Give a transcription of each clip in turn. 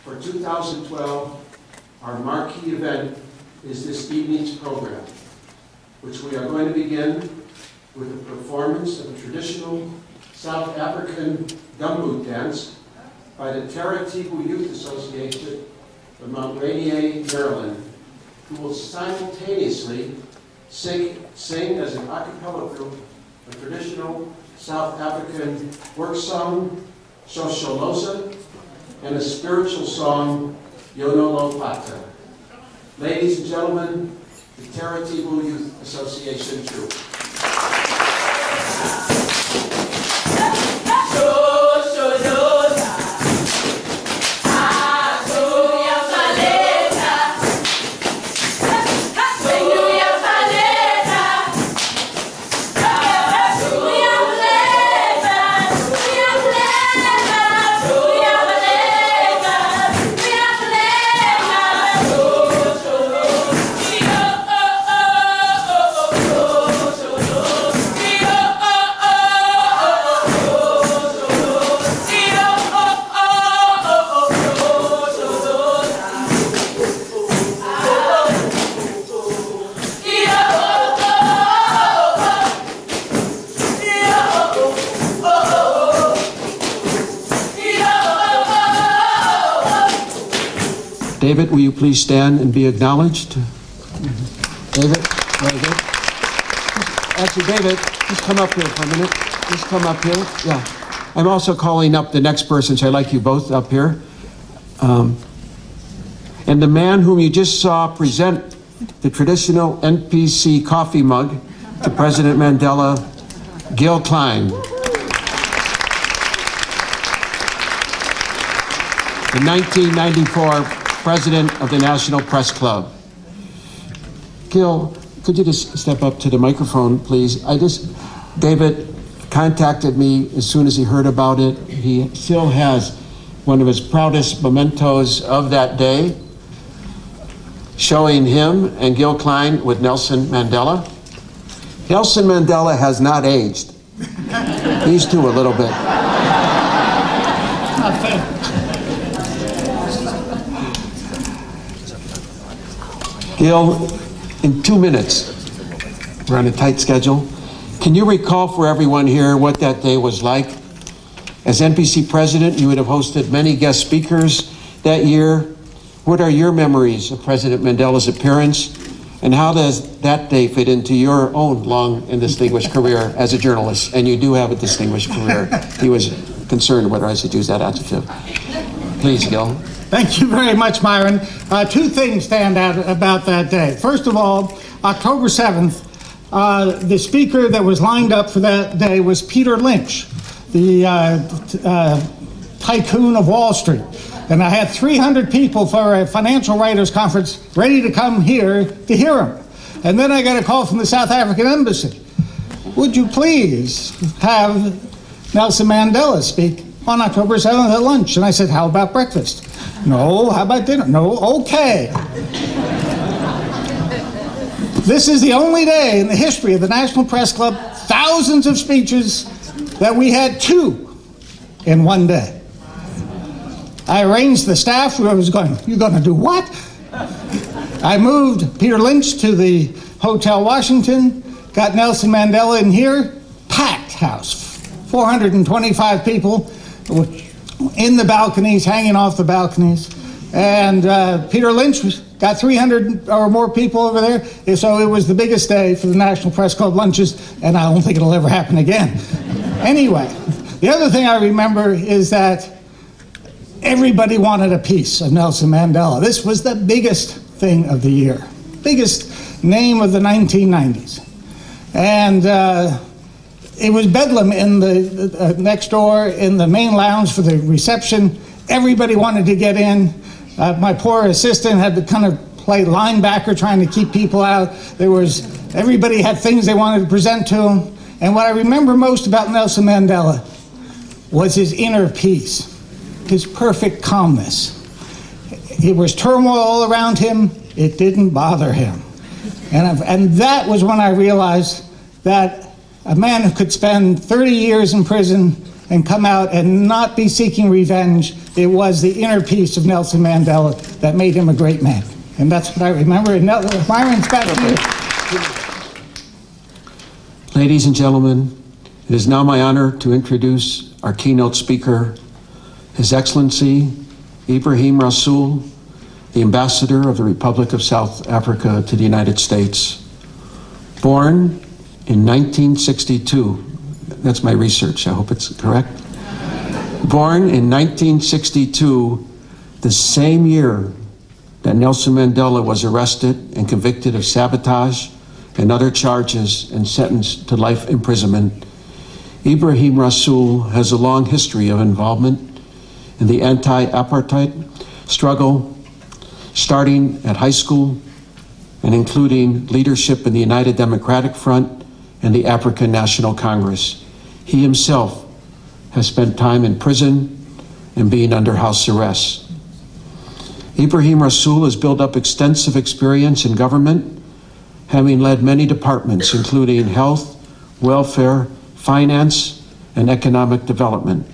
For 2012, our marquee event is this evening's program, which we are going to begin with a performance of a traditional South African gumboot dance by the Taratibu Youth Association of Mount Rainier, Maryland, who will simultaneously sing as an a cappella group a traditional South African work song, Shosholoza, and a spiritual song, Yonolopata. Ladies and gentlemen, the Taratibu Youth Association troupe. David, will you please stand and be acknowledged? David, very good. Actually, David, just come up here for a minute. Just come up here. Yeah. I'm also calling up the next person, so I'd like you both up here. And the man whom you just saw present the traditional NPC coffee mug to President Mandela, Gil Klein. The 1994 President of the National Press Club. Gil, could you just step up to the microphone, please? David contacted me as soon as he heard about it. He still has one of his proudest mementos of that day, showing him and Gil Klein with Nelson Mandela. Nelson Mandela has not aged. These two a little bit. Gil, in 2 minutes, we're on a tight schedule. Can you recall for everyone here what that day was like? As NPC president, you would have hosted many guest speakers that year. What are your memories of President Mandela's appearance? And how does that day fit into your own long and distinguished career as a journalist? And you do have a distinguished career. He was concerned whether I should use that adjective. Please, Gil. Thank you very much, Myron. Two things stand out about that day. First of all, October 7th, the speaker that was lined up for that day was Peter Lynch, the tycoon of Wall Street. And I had 300 people for a financial writers conference ready to come here to hear him. And then I got a call from the South African Embassy. Would you please have Nelson Mandela speak on October 7th at lunch? And I said, how about breakfast? No. How about dinner? No. Okay. This is the only day in the history of the National Press Club, thousands of speeches, that we had 2 in one day. I arranged the staff. I was going, you're going to do what? I moved Peter Lynch to the Hotel Washington, got Nelson Mandela in here, packed house, 425 people in the balconies, hanging off the balconies. And Peter Lynch got 300 or more people over there. So it was the biggest day for the National Press Club lunches, and I don't think it'll ever happen again. Anyway, the other thing I remember is that everybody wanted a piece of Nelson Mandela. This was the biggest thing of the year, biggest name of the 1990s. And it was bedlam in the next door in the main lounge for the reception. Everybody wanted to get in. My poor assistant had to kind of play linebacker trying to keep people out. Everybody had things they wanted to present to him. And what I remember most about Nelson Mandela was his inner peace, his perfect calmness. It was turmoil all around him. It didn't bother him. And that was when I realized that a man who could spend 30 years in prison and come out and not be seeking revenge. It was the inner peace of Nelson Mandela that made him a great man. And that's what I remember. And Myron's back to you. Ladies and gentlemen, it is now my honor to introduce our keynote speaker, His Excellency Ebrahim Rasool, the Ambassador of the Republic of South Africa to the United States. Born in 1962, that's my research, I hope it's correct. Born in 1962, the same year that Nelson Mandela was arrested and convicted of sabotage and other charges and sentenced to life imprisonment, Ebrahim Rasool has a long history of involvement in the anti-apartheid struggle, starting at high school and including leadership in the United Democratic Front and the African National Congress. He himself has spent time in prison and being under house arrest. Ebrahim Rasool has built up extensive experience in government, having led many departments, including health, welfare, finance, and economic development.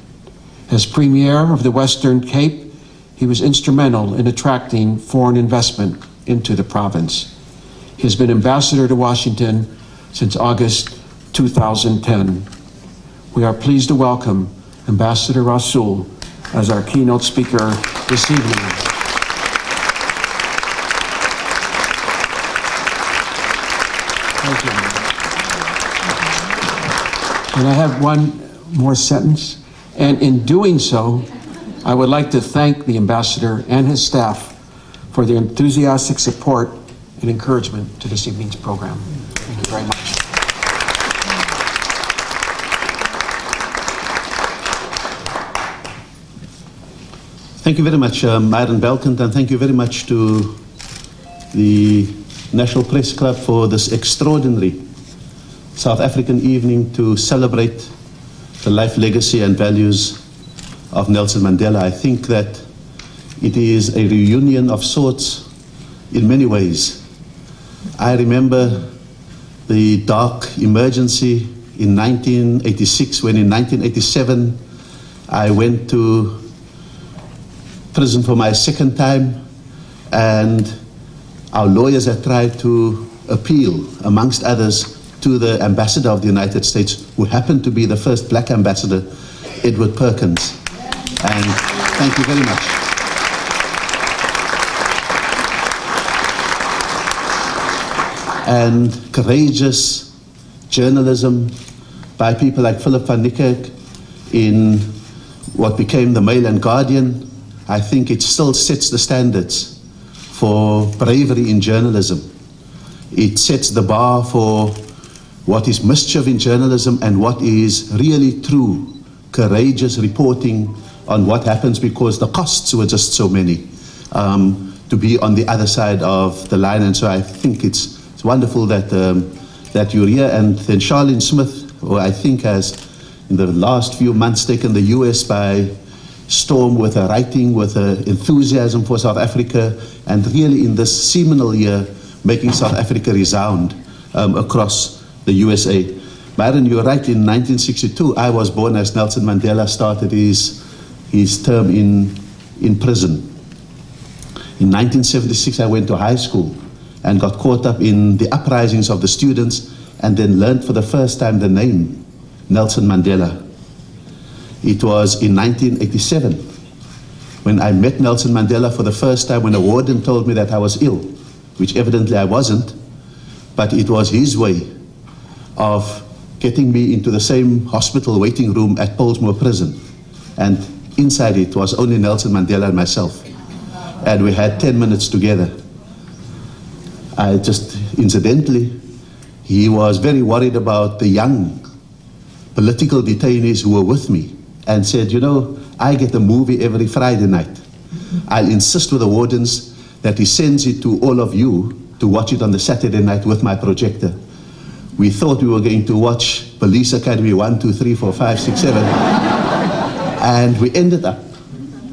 As Premier of the Western Cape, he was instrumental in attracting foreign investment into the province. He has been ambassador to Washington since August 2010. We are pleased to welcome Ambassador Rasool as our keynote speaker this evening. Thank you. And I have one more sentence. And in doing so, I would like to thank the ambassador and his staff for their enthusiastic support and encouragement to this evening's program. Thank you very much. Thank you very much, Myron Belkent, and thank you very much to the National Press Club for this extraordinary South African evening to celebrate the life, legacy, and values of Nelson Mandela. I think that it is a reunion of sorts in many ways. I remember the dark emergency in 1986, when in 1987 I went to prison for my second time, and our lawyers had tried to appeal, amongst others, to the Ambassador of the United States, who happened to be the first black ambassador, Edward Perkins. And thank you very much. And courageous journalism by people like Philip van Niekerk in what became the Mail and Guardian. I think it still sets the standards for bravery in journalism. It sets the bar for what is mischief in journalism and what is really true, courageous reporting on what happens, because the costs were just so many to be on the other side of the line. And so I think it's wonderful that that you're here. And then Charlene Smith, who I think has in the last few months taken the US by storm with her writing, with her enthusiasm for South Africa, and really in this seminal year making South Africa resound across the USA. Myron, you're right, in 1962 I was born as Nelson Mandela started his term in prison. In 1976 I went to high school and got caught up in the uprisings of the students, and then learned for the first time the name Nelson Mandela. It was in 1987 when I met Nelson Mandela for the first time, when a warden told me that I was ill, which evidently I wasn't, but it was his way of getting me into the same hospital waiting room at Pollsmoor Prison. And inside it was only Nelson Mandela and myself. And we had 10 minutes together. I just, incidentally, he was very worried about the young political detainees who were with me, and said, you know, I get a movie every Friday night. I'll insist with the wardens that he sends it to all of you to watch it on the Saturday night with my projector. We thought we were going to watch Police Academy 1, 2, 3, 4, 5, 6, 7. And we ended up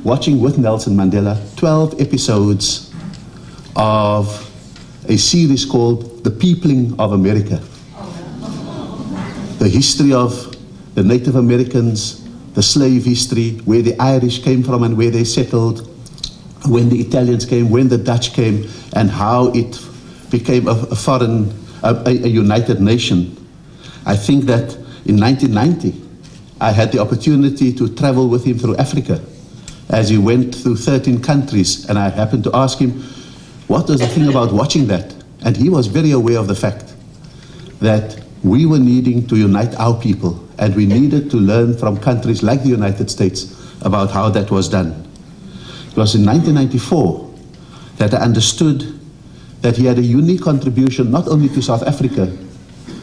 watching with Nelson Mandela 12 episodes of a series called The Peopling of America. The history of the Native Americans, the slave history, where the Irish came from and where they settled, when the Italians came, when the Dutch came, and how it became a united nation. I think that in 1990, I had the opportunity to travel with him through Africa as he went through 13 countries, and I happened to ask him, what was the thing about watching that? And he was very aware of the fact that we were needing to unite our people, and we needed to learn from countries like the United States about how that was done. It was in 1994 that I understood that he had a unique contribution not only to South Africa,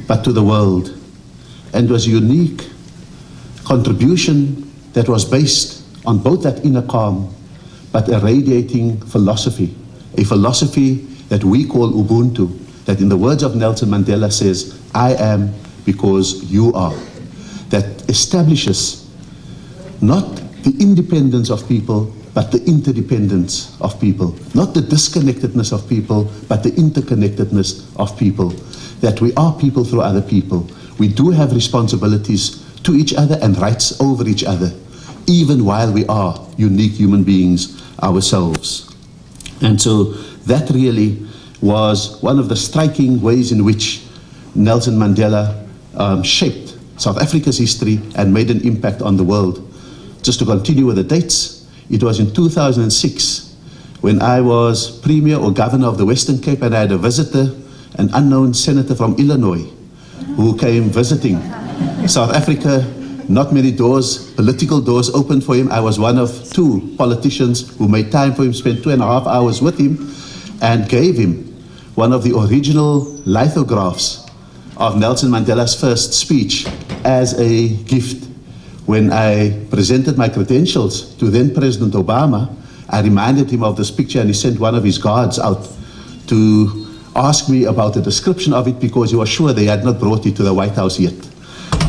but to the world. And it was a unique contribution that was based on both that inner calm, but a radiating philosophy, a philosophy that we call Ubuntu, that in the words of Nelson Mandela says, I am because you are. That establishes not the independence of people, but the interdependence of people. Not the disconnectedness of people, but the interconnectedness of people. That we are people through other people. We do have responsibilities to each other and rights over each other, even while we are unique human beings ourselves. And so that really was one of the striking ways in which Nelson Mandela shaped South Africa's history and made an impact on the world. Just to continue with the dates, it was in 2006 when I was Premier or Governor of the Western Cape, and I had a visitor, an unknown senator from Illinois, who came visiting South Africa. Not many doors, political doors opened for him. I was one of 2 politicians who made time for him, spent 2.5 hours with him, and gave him one of the original lithographs of Nelson Mandela's first speech as a gift. When I presented my credentials to then President Obama, I reminded him of this picture, and he sent one of his guards out to ask me about the description of it, because he was sure they had not brought it to the White House yet.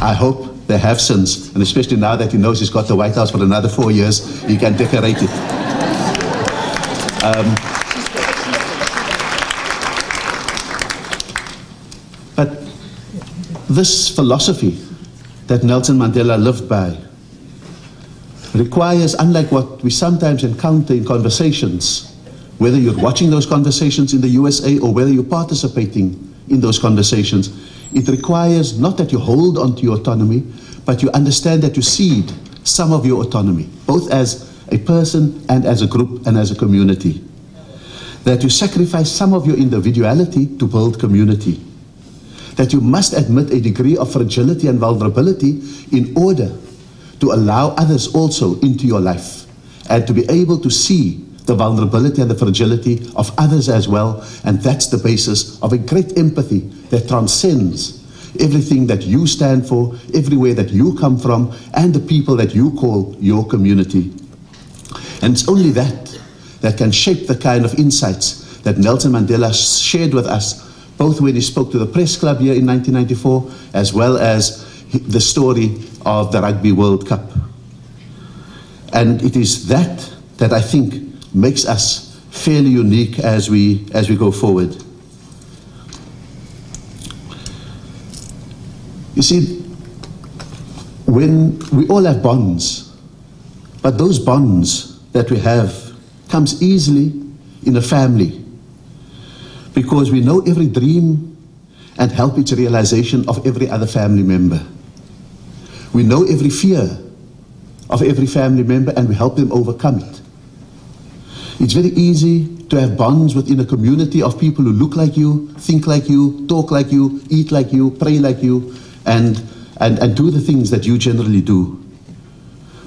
I hope they have since, and especially now that he knows he's got the White House for another 4 years, he can decorate it. But this philosophy that Nelson Mandela lived by requires, unlike what we sometimes encounter in conversations, whether you're watching those conversations in the USA or whether you're participating in those conversations, it requires not that you hold on to your autonomy, but you understand that you cede some of your autonomy, both as a person and as a group and as a community. That you sacrifice some of your individuality to build community. That you must admit a degree of fragility and vulnerability in order to allow others also into your life, and to be able to see the vulnerability and the fragility of others as well. And that's the basis of a great empathy that transcends everything that you stand for, everywhere that you come from, and the people that you call your community. And it's only that that can shape the kind of insights that Nelson Mandela shared with us, both when he spoke to the press club here in 1994, as well as the story of the Rugby World Cup. And it is that that I think makes us fairly unique as we go forward. You see, when we all have bonds, but those bonds that we have comes easily in a family, because we know every dream and help its realization of every other family member. We know every fear of every family member, and we help them overcome it. It's very easy to have bonds within a community of people who look like you, think like you, talk like you, eat like you, pray like you, and do the things that you generally do.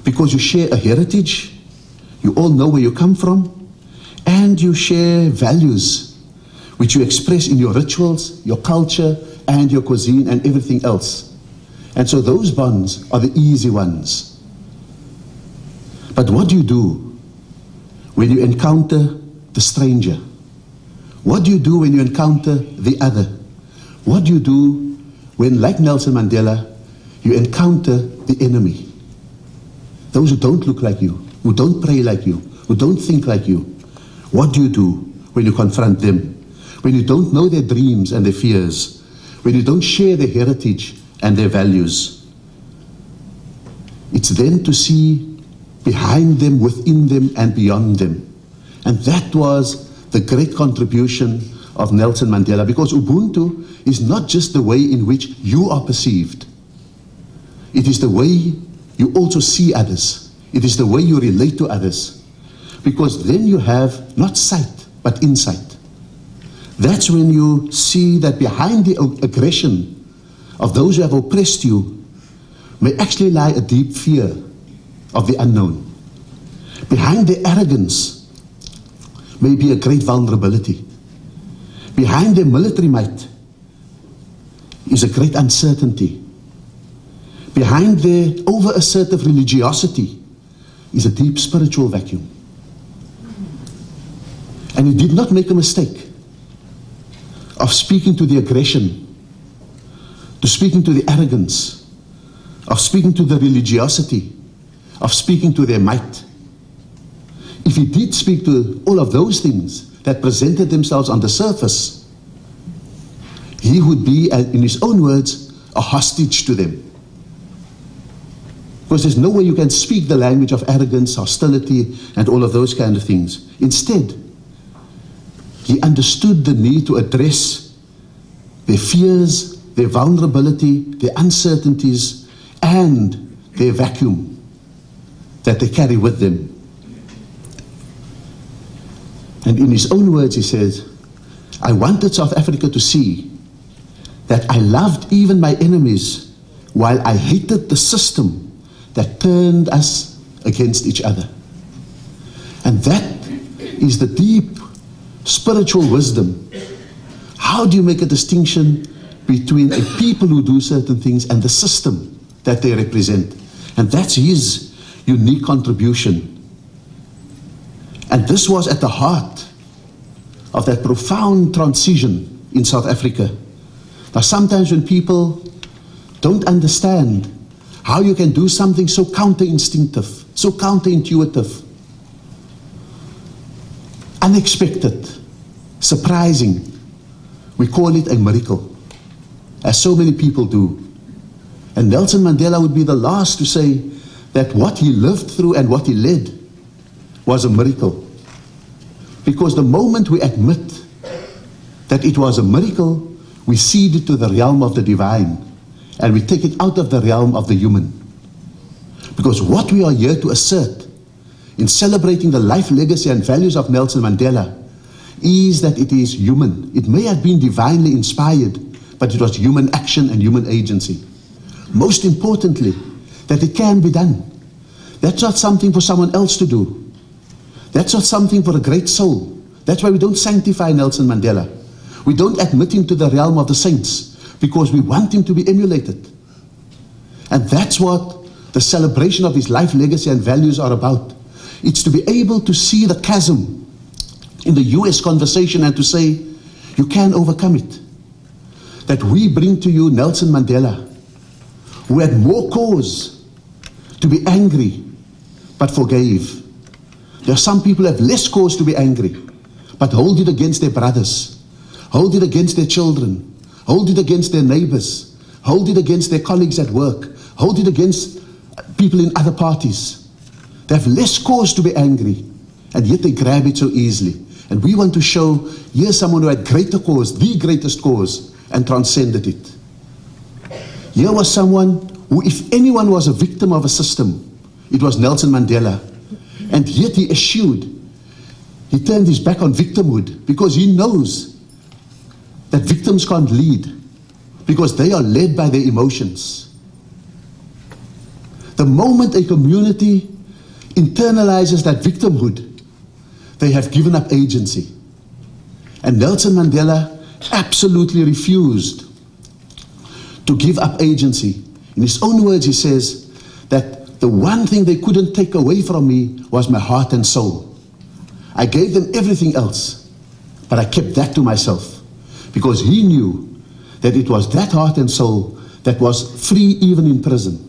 Because you share a heritage, you all know where you come from, and you share values which you express in your rituals, your culture, and your cuisine, and everything else. And so those bonds are the easy ones. But what do you do when you encounter the stranger? What do you do when you encounter the other? What do you do when, like Nelson Mandela, you encounter the enemy? Those who don't look like you, who don't pray like you, who don't think like you. What do you do when you confront them? When you don't know their dreams and their fears? When you don't share their heritage and their values? It's then to see behind them, within them, and beyond them. And that was the great contribution of Nelson Mandela, because Ubuntu is not just the way in which you are perceived. It is the way you also see others. It is the way you relate to others. Because then you have not sight, but insight. That's when you see that behind the aggression of those who have oppressed you may actually lie a deep fear of the unknown. Behind their arrogance may be a great vulnerability. Behind their military might is a great uncertainty. Behind their over-assertive religiosity is a deep spiritual vacuum. And he did not make a mistake of speaking to the aggression, to speaking to the arrogance, of speaking to the religiosity, of speaking to their might. If he did speak to all of those things that presented themselves on the surface, he would be, in his own words, a hostage to them. Because there's no way you can speak the language of arrogance, hostility, and all of those kind of things. Instead, he understood the need to address their fears, their vulnerability, their uncertainties, and their vacuum that they carry with them. And in his own words, he says, I wanted South Africa to see that I loved even my enemies while I hated the system that turned us against each other. And that is the deep spiritual wisdom. How do you make a distinction between a people who do certain things and the system that they represent? And that's his unique contribution. And this was at the heart of that profound transition in South Africa. Now, sometimes when people don't understand how you can do something so counter-instinctive, so counterintuitive, unexpected, surprising, we call it a miracle, as so many people do. And Nelson Mandela would be the last to say that what he lived through and what he led was a miracle. Because the moment we admit that it was a miracle, we cede it to the realm of the divine, and we take it out of the realm of the human. Because what we are here to assert in celebrating the life, legacy, and values of Nelson Mandela is that it is human. It may have been divinely inspired, but it was human action and human agency. Most importantly, that it can be done. That's not something for someone else to do. That's not something for a great soul. That's why we don't sanctify Nelson Mandela. We don't admit him to the realm of the saints, because we want him to be emulated. And that's what the celebration of his life, legacy, and values are about. It's to be able to see the chasm in the US conversation and to say, you can overcome it. That we bring to you Nelson Mandela, who had more cause to be angry, but forgave. There are some people who have less cause to be angry, but hold it against their brothers, hold it against their children, hold it against their neighbors, hold it against their colleagues at work, hold it against people in other parties. They have less cause to be angry, and yet they grab it so easily. And we want to show, here's someone who had greater cause, the greatest cause, and transcended it. Here was someone who, if anyone was a victim of a system, it was Nelson Mandela. And yet he eschewed. He turned his back on victimhood because he knows that victims can't lead, because they are led by their emotions. The moment a community internalizes that victimhood, they have given up agency. And Nelson Mandela absolutely refused to give up agency. In his own words, he says that the one thing they couldn't take away from me was my heart and soul. I gave them everything else, but I kept that to myself, because he knew that it was that heart and soul that was free even in prison.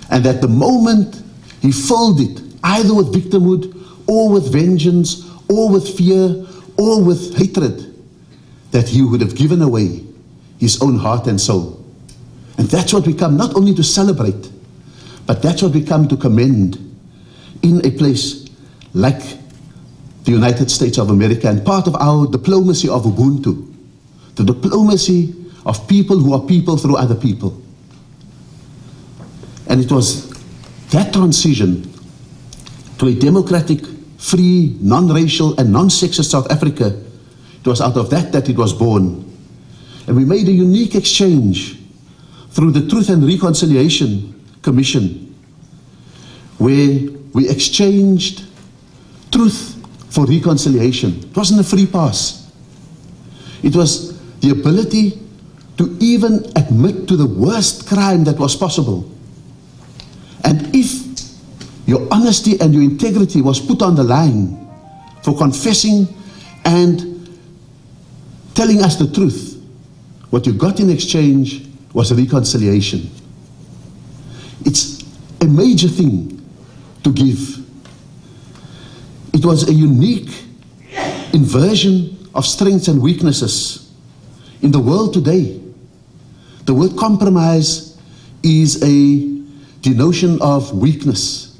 And that the moment he filled it, either with victimhood, or with vengeance, or with fear, or with hatred, that he would have given away his own heart and soul. And that's what we come not only to celebrate, But that's what we come to commend in a place like the United States of America, and part of our diplomacy of Ubuntu, the diplomacy of people who are people through other people. And it was that transition to a democratic, free, non-racial and non-sexist South Africa, it was out of that it was born. And we made a unique exchange through the Truth and Reconciliation Commission, where we exchanged truth for reconciliation. It wasn't a free pass. It was the ability to even admit to the worst crime that was possible. And if your honesty and your integrity was put on the line for confessing and telling us the truth, what you got in exchange was a reconciliation. It's a major thing to give. It was a unique inversion of strengths and weaknesses. In the world today, the word compromise is a denotion of weakness.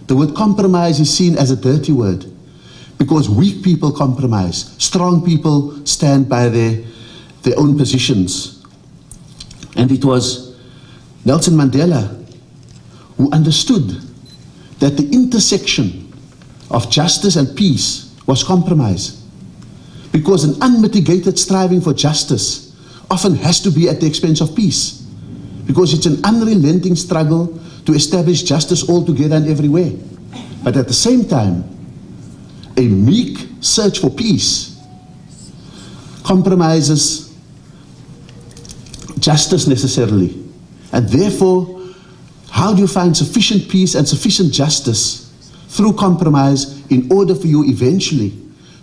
The word compromise is seen as a dirty word because weak people compromise. Strong people stand by their own positions. And it was Nelson Mandela who understood that the intersection of justice and peace was compromise. Because an unmitigated striving for justice often has to be at the expense of peace. Because it's an unrelenting struggle to establish justice altogether and everywhere. But at the same time, a meek search for peace compromises justice necessarily. And therefore, how do you find sufficient peace and sufficient justice? Through compromise, in order for you eventually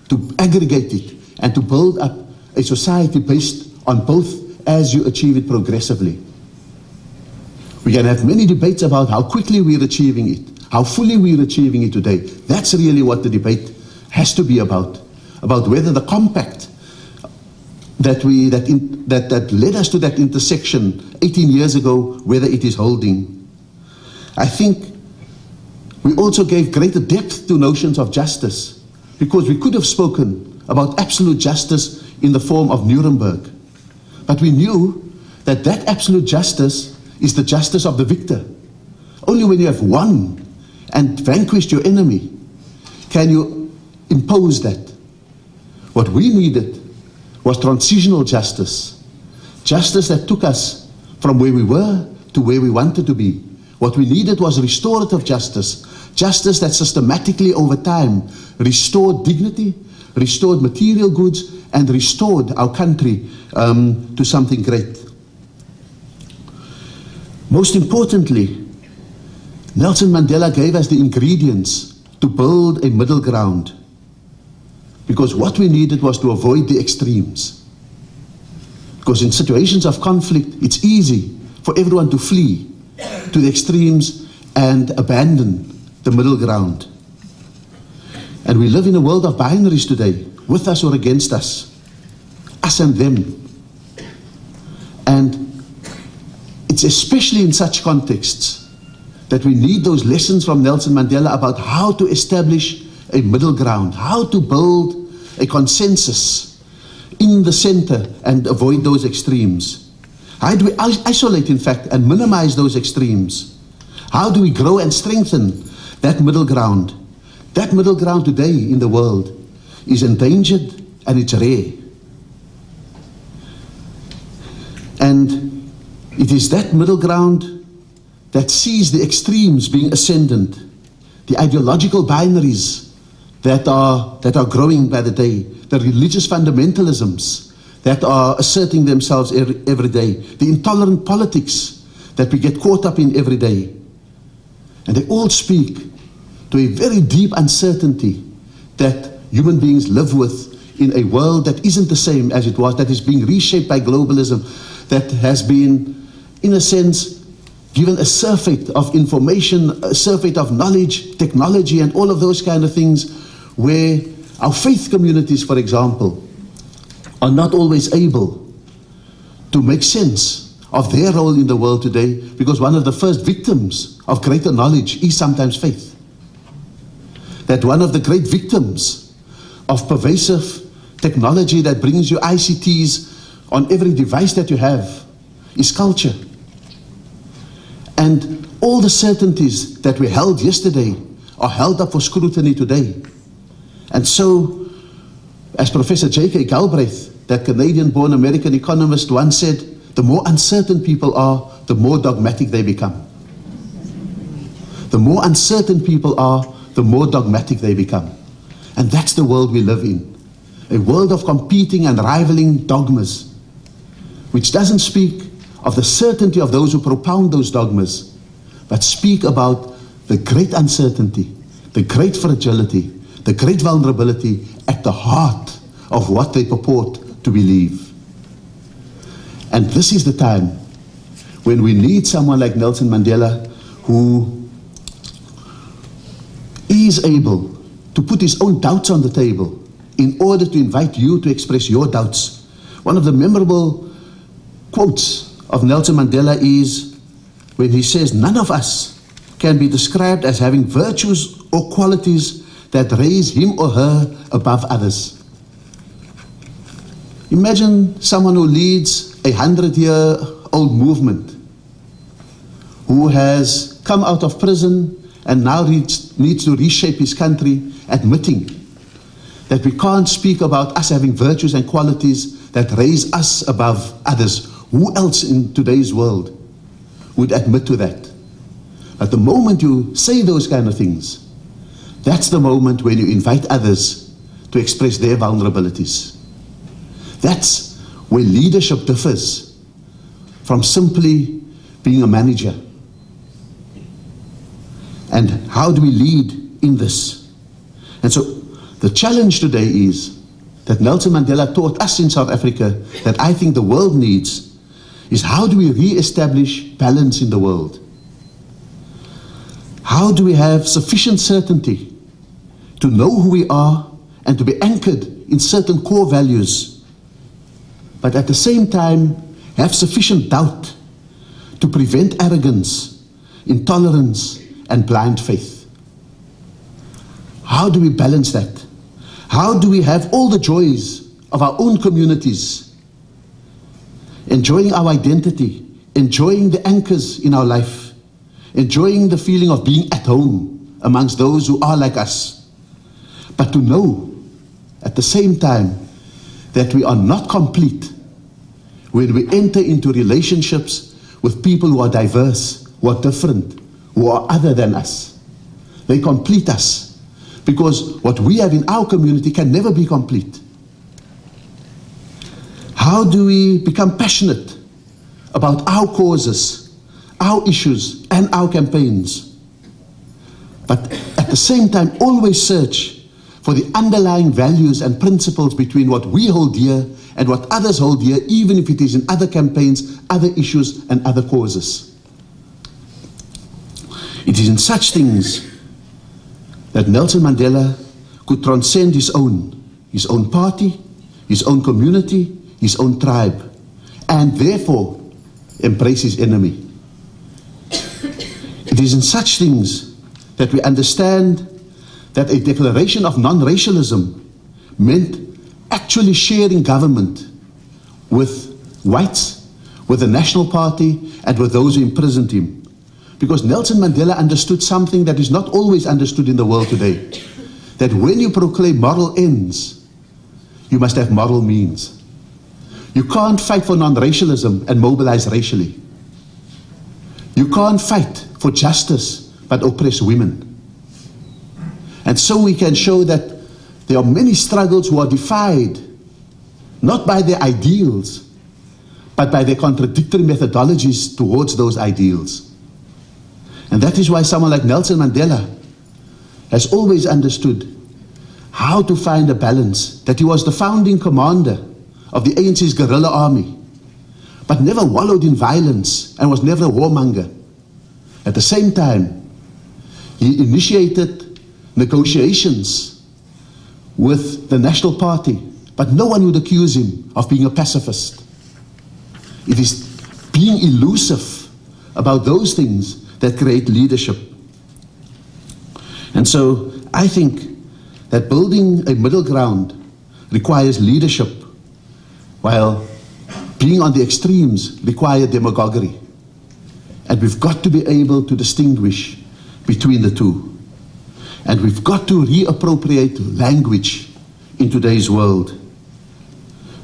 to aggregate it and to build up a society based on both as you achieve it progressively. We can have many debates about how quickly we're achieving it, how fully we're achieving it today. That's really what the debate has to be about whether the compact that led us to that intersection 18 years ago, whether it is holding. I think we also gave greater depth to notions of justice, because we could have spoken about absolute justice in the form of Nuremberg. But we knew that that absolute justice is the justice of the victor. Only when you have won and vanquished your enemy can you impose that. What we needed was transitional justice. Justice that took us from where we were to where we wanted to be. What we needed was restorative justice. Justice that systematically over time restored dignity, restored material goods, and restored our country to something great. Most importantly, Nelson Mandela gave us the ingredients to build a middle ground. Because what we needed was to avoid the extremes. Because in situations of conflict, it's easy for everyone to flee to the extremes and abandon the middle ground. And we live in a world of binaries today, with us or against us and them. And it's especially in such contexts that we need those lessons from Nelson Mandela about how to establish a middle ground, how to build a consensus in the center and avoid those extremes. How do we isolate, in fact, and minimize those extremes? How do we grow and strengthen that middle ground? That middle ground today in the world is endangered and it's rare. And it is that middle ground that sees the extremes being ascendant, the ideological binaries that are growing by the day, the religious fundamentalisms that are asserting themselves every day, the intolerant politics that we get caught up in every day. And they all speak to a very deep uncertainty that human beings live with in a world that isn't the same as it was, that is being reshaped by globalism, that has been, in a sense, given a surfeit of information, a surfeit of knowledge, technology, and all of those kind of things, where our faith communities, for example, are not always able to make sense of their role in the world today, because one of the first victims of greater knowledge is sometimes faith. That one of the great victims of pervasive technology that brings you ICTs on every device that you have is culture. And all the certainties that we held yesterday are held up for scrutiny today. And so, as Professor J.K. Galbraith, that Canadian-born American economist, once said, the more uncertain people are, the more dogmatic they become. The more uncertain people are, the more dogmatic they become. And that's the world we live in. A world of competing and rivaling dogmas, which doesn't speak of the certainty of those who propound those dogmas, but speak about the great uncertainty, the great fragility, the great vulnerability at the heart of what they purport to believe. And this is the time when we need someone like Nelson Mandela, who is able to put his own doubts on the table in order to invite you to express your doubts. One of the memorable quotes of Nelson Mandela is when he says, none of us can be described as having virtues or qualities that raise him or her above others. Imagine someone who leads a 100-year-old movement, who has come out of prison and now needs to reshape his country, admitting that we can't speak about us having virtues and qualities that raise us above others. Who else in today's world would admit to that? But the moment you say those kind of things, that's the moment when you invite others to express their vulnerabilities. That's where leadership differs from simply being a manager. And how do we lead in this? And so the challenge today is that Nelson Mandela taught us in South Africa that I think the world needs is how do we re-establish balance in the world? How do we have sufficient certainty to know who we are and to be anchored in certain core values, but at the same time have sufficient doubt to prevent arrogance, intolerance, and blind faith? How do we balance that? How do we have all the joys of our own communities, enjoying our identity, enjoying the anchors in our life, enjoying the feeling of being at home amongst those who are like us, but to know at the same time that we are not complete when we enter into relationships with people who are diverse, who are different, who are other than us. They complete us, because what we have in our community can never be complete. How do we become passionate about our causes, our issues, and our campaigns, but at the same time always search for the underlying values and principles between what we hold dear and what others hold dear, even if it is in other campaigns, other issues, and other causes? It is in such things that Nelson Mandela could transcend his own party, his own community, his own tribe, and therefore embrace his enemy. It is in such things that we understand that a declaration of non-racialism meant actually sharing government with whites, with the National Party, and with those who imprisoned him. Because Nelson Mandela understood something that is not always understood in the world today. That when you proclaim moral ends, you must have moral means. You can't fight for non-racialism and mobilize racially. You can't fight for justice but oppress women. And so we can show that there are many struggles who are defied, not by their ideals, but by their contradictory methodologies towards those ideals. And that is why someone like Nelson Mandela has always understood how to find a balance, that he was the founding commander of the ANC's guerrilla army, but never wallowed in violence and was never a warmonger. At the same time, he initiated negotiations with the National Party, but no one would accuse him of being a pacifist. It is being elusive about those things that create leadership. And so I think that building a middle ground requires leadership, while being on the extremes requires demagoguery. And we've got to be able to distinguish between the two. And we've got to reappropriate language in today's world.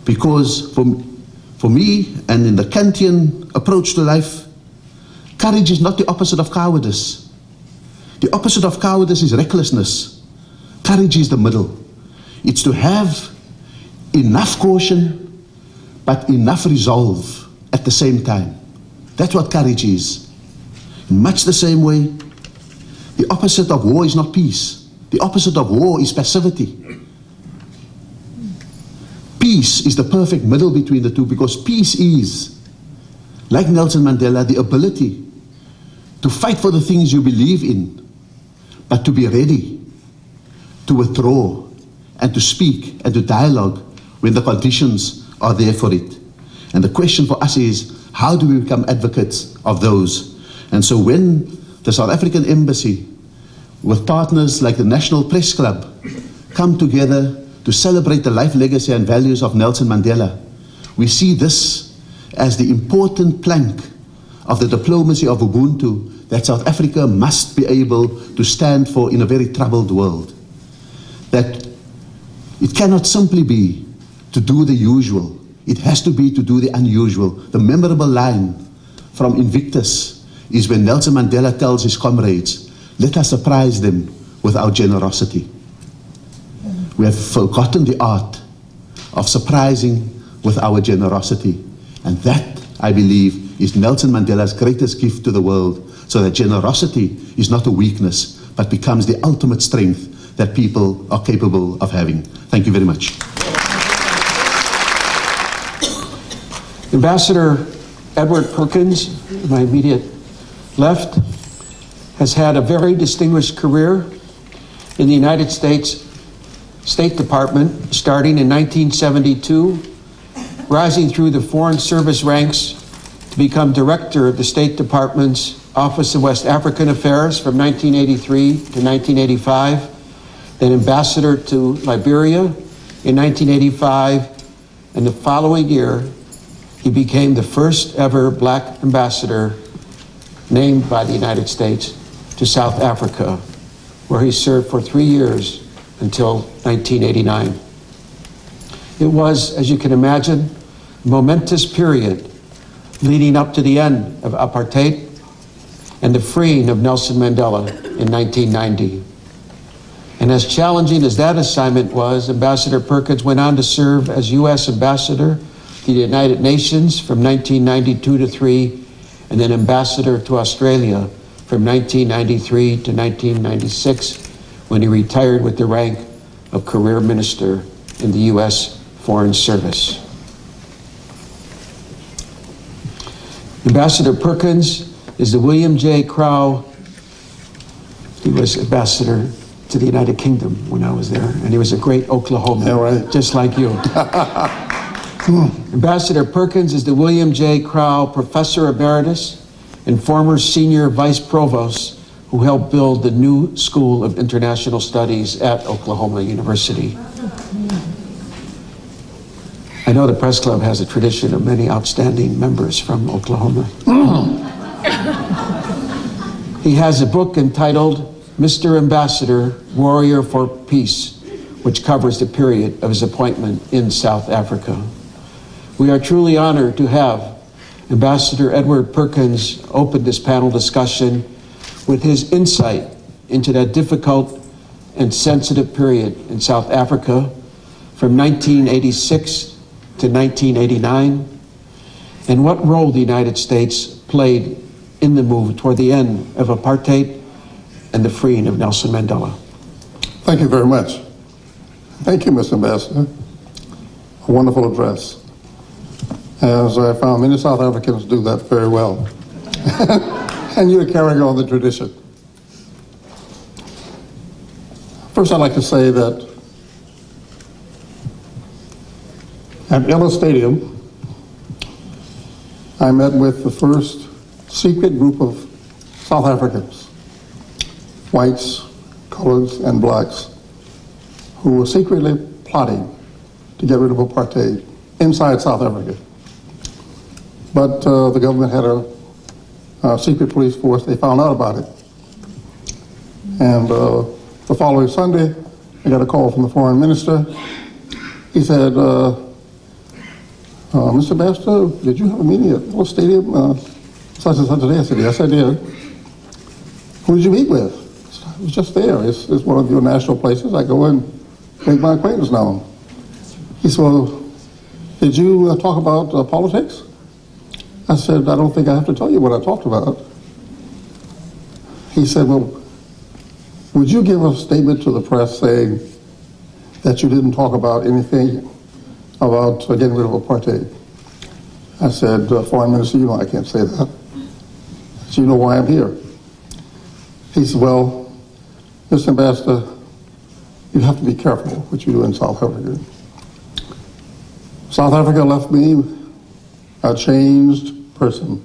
Because for me, and in the Kantian approach to life, courage is not the opposite of cowardice. The opposite of cowardice is recklessness. Courage is the middle. It's to have enough caution, but enough resolve at the same time. That's what courage is. In much the same way, the opposite of war is not peace. The opposite of war is passivity. Peace is the perfect middle between the two, because peace is, like Nelson Mandela, the ability to fight for the things you believe in, but to be ready to withdraw and to speak and to dialogue when the conditions are there for it. And the question for us is, how do we become advocates of those? And so when the South African Embassy, with partners like the National Press Club, come together to celebrate the life, legacy and values of Nelson Mandela, we see this as the important plank of the diplomacy of Ubuntu that South Africa must be able to stand for in a very troubled world. That it cannot simply be to do the usual. It has to be to do the unusual. The memorable line from Invictus is when Nelson Mandela tells his comrades, "Let us surprise them with our generosity." We have forgotten the art of surprising with our generosity. And that, I believe, is Nelson Mandela's greatest gift to the world, so that generosity is not a weakness, but becomes the ultimate strength that people are capable of having. Thank you very much. Ambassador Edward Perkins, my immediate left, has had a very distinguished career in the United States State Department, starting in 1972, rising through the Foreign Service ranks to become Director of the State Department's Office of West African Affairs from 1983 to 1985, then Ambassador to Liberia in 1985, and the following year, he became the first ever black ambassador named by the United States to South Africa, where he served for 3 years until 1989. It was, as you can imagine, a momentous period leading up to the end of apartheid and the freeing of Nelson Mandela in 1990. And as challenging as that assignment was, Ambassador Perkins went on to serve as U.S. Ambassador to the United Nations from 1992 to 3, and then Ambassador to Australia from 1993 to 1996, when he retired with the rank of Career Minister in the U.S. Foreign Service. Ambassador Perkins is the William J. Crowe. He was ambassador to the United Kingdom when I was there, and he was a great Oklahoman, right. just like you. Ambassador Perkins is the William J. Crowe Professor Emeritus and former Senior Vice Provost who helped build the new School of International Studies at Oklahoma University. I know the Press Club has a tradition of many outstanding members from Oklahoma. He has a book entitled Mr. Ambassador, Warrior for Peace, which covers the period of his appointment in South Africa. We are truly honored to have Ambassador Edward Perkins open this panel discussion with his insight into that difficult and sensitive period in South Africa from 1986 to 1989, and what role the United States played in the move toward the end of apartheid and the freeing of Nelson Mandela. Thank you very much. Thank you, Mr. Ambassador. A wonderful address. As I found many South Africans do that very well. And you're carrying on the tradition. First, I'd like to say that at Ellis Stadium, I met with the first secret group of South Africans, whites, coloreds, and blacks, who were secretly plotting to get rid of apartheid inside South Africa. But the government had a secret police force. They found out about it. And the following Sunday, I got a call from the foreign minister. He said, Mr. Ambassador, did you have a meeting at the stadium such and such a day? I said, yes, I did. Who did you meet with? I was just there. It's one of your national places. I go and make my acquaintance known. He said, well, did you talk about politics? I said, I don't think I have to tell you what I talked about. He said, well, would you give a statement to the press saying that you didn't talk about anything about getting rid of apartheid? I said, Foreign Minister, you know I can't say that. So you know why I'm here. He said, well, Mr. Ambassador, you have to be careful what you do in South Africa. South Africa left me a changed person.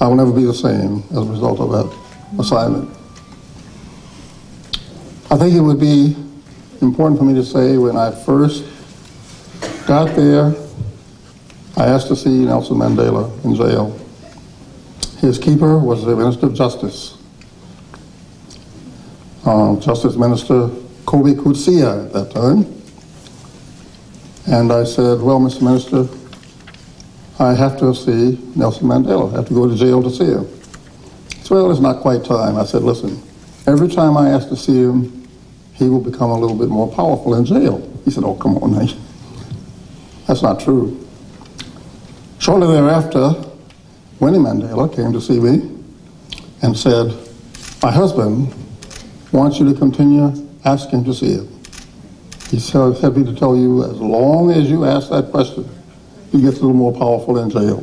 I will never be the same as a result of that assignment. I think it would be important for me to say when I first got there, I asked to see Nelson Mandela in jail. His keeper was the Minister of Justice, Justice Minister Kobe Kutsia at that time. And I said, well, Mr. Minister, I have to see Nelson Mandela. I have to go to jail to see him. He said, well, it's not quite time. I said, listen, every time I ask to see him, he will become a little bit more powerful in jail. He said, oh, come on, man. That's not true. Shortly thereafter, Winnie Mandela came to see me and said, my husband wants you to continue asking to see him. He said me to tell you, as long as you ask that question, he gets a little more powerful in jail.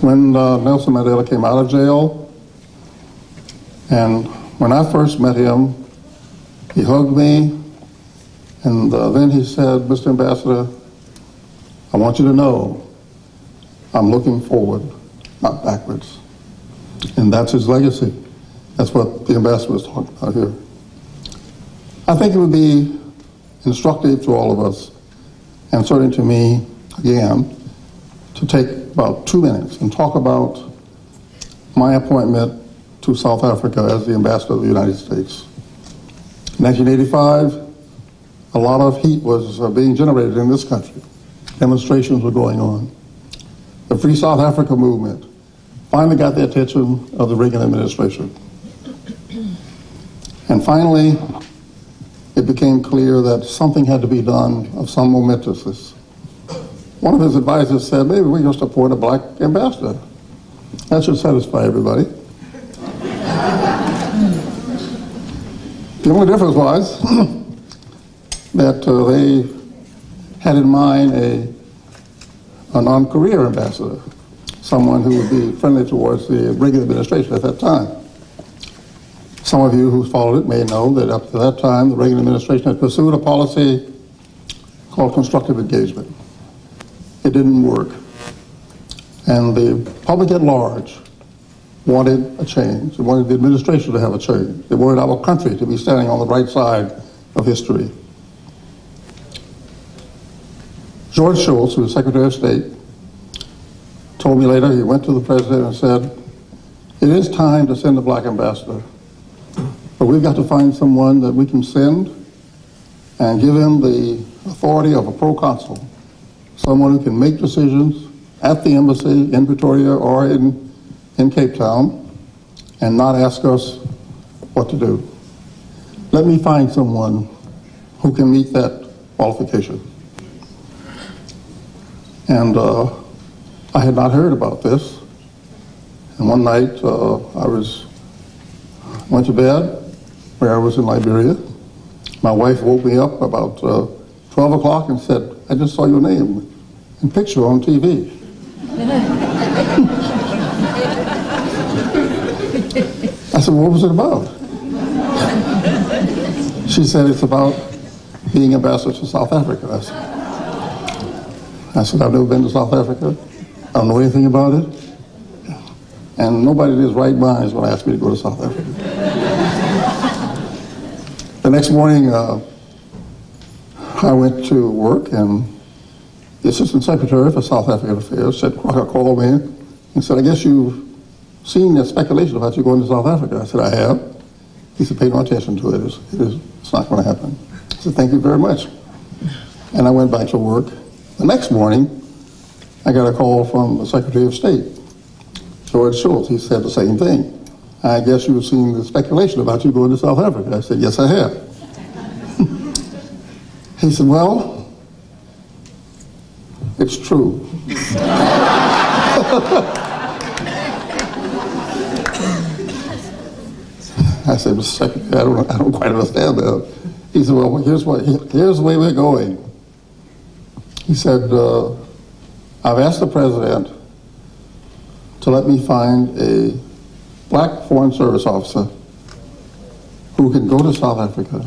When Nelson Mandela came out of jail, and when I first met him, he hugged me, and then he said, Mr. Ambassador, I want you to know I'm looking forward, not backwards. And that's his legacy. That's what the ambassador was talking about here. I think it would be instructive to all of us, and certainly to me, again, to take about 2 minutes and talk about my appointment to South Africa as the ambassador of the United States. In 1985, a lot of heat was being generated in this country. Demonstrations were going on. The Free South Africa movement finally got the attention of the Reagan administration. And finally, it became clear that something had to be done of some momentousness. One of his advisors said, maybe we just appoint a black ambassador. That should satisfy everybody. The only difference was that they had in mind a non-career ambassador, someone who would be friendly towards the Reagan administration at that time. Some of you who followed it may know that up to that time, the Reagan administration had pursued a policy called constructive engagement. It didn't work. And the public at large wanted a change. They wanted the administration to have a change. They wanted our country to be standing on the right side of history. George Shultz, who was Secretary of State, told me later, he went to the president and said, it is time to send a black ambassador, but we've got to find someone that we can send and give him the authority of a proconsul, someone who can make decisions at the embassy in Pretoria or in Cape Town and not ask us what to do. Let me find someone who can meet that qualification. And I had not heard about this. And one night I went to bed where I was in Liberia. My wife woke me up about 12 o'clock and said, I just saw your name and picture on TV. I said, well, what was it about? She said, it's about being ambassador to South Africa. I said, I've never been to South Africa. I don't know anything about it. And nobody in his right mind is going to ask me to go to South Africa. The next morning, I went to work, and the Assistant Secretary for South African Affairs said, Crocker called me and said, I guess you've seen the speculation about you going to South Africa. I said, I have. He said, pay no attention to it. It's not going to happen. I said, thank you very much. And I went back to work. The next morning, I got a call from the Secretary of State, George Shultz. He said the same thing. I guess you've seen the speculation about you going to South Africa. I said, yes, I have. He said, well, it's true. I said, Mr. Secretary, I don't quite understand that. He said, well, here's the way we're going. He said, I've asked the President to let me find a black Foreign Service officer who can go to South Africa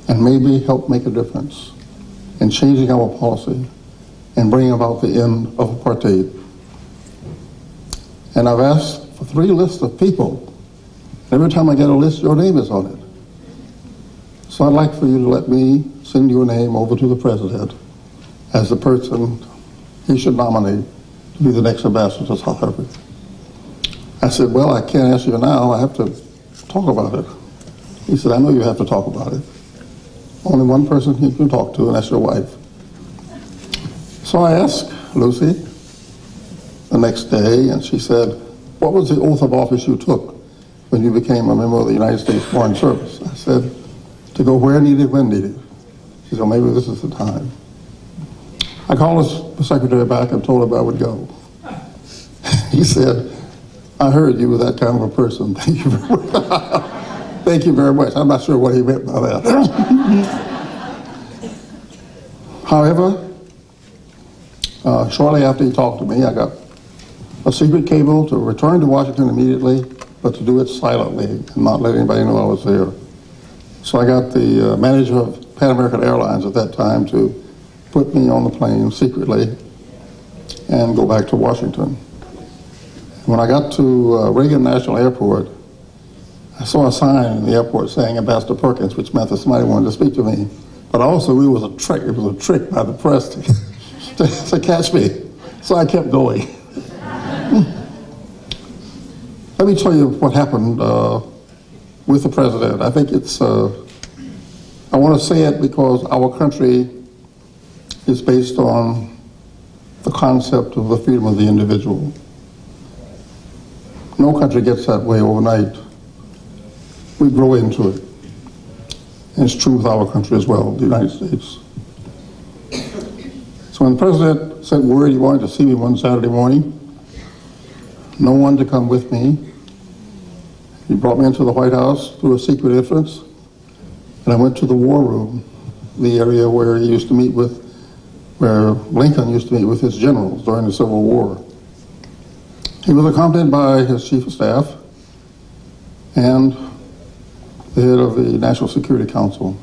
and maybe help make a difference in changing our policy and bringing about the end of apartheid. And I've asked for 3 lists of people. Every time I get a list, your name is on it. So I'd like for you to let me send your name over to the President as the person he should nominate to be the next ambassador to South Africa. I said, well, I can't ask you now. I have to talk about it. He said, I know you have to talk about it. Only one person you can talk to, and that's your wife. So I asked Lucy the next day, and she said, what was the oath of office you took when you became a member of the United States Foreign Service? I said, to go where needed, when needed. She said, well, maybe this is the time. I called the secretary back and told him I would go. He said, I heard you were that kind of a person. Thank you very much. Thank you very much. I'm not sure what he meant by that. However, shortly after he talked to me, I got a secret cable to return to Washington immediately, but to do it silently and not let anybody know I was there. So I got the manager of Pan American Airlines at that time to put me on the plane secretly and go back to Washington. When I got to Reagan National Airport, I saw a sign in the airport saying Ambassador Perkins, which meant that somebody wanted to speak to me. But also it was a trick by the press to catch me. So I kept going. Let me tell you what happened with the President. I think it's, I want to say it because our country is based on the concept of the freedom of the individual. No country gets that way overnight. We grow into it. And it's true with our country as well, the United States. So when the President sent word he wanted to see me one Saturday morning, no one to come with me. He brought me into the White House through a secret entrance, and I went to the War Room, the area where he used to meet with, where Lincoln used to meet with his generals during the Civil War. He was accompanied by his chief of staff and the head of the National Security Council.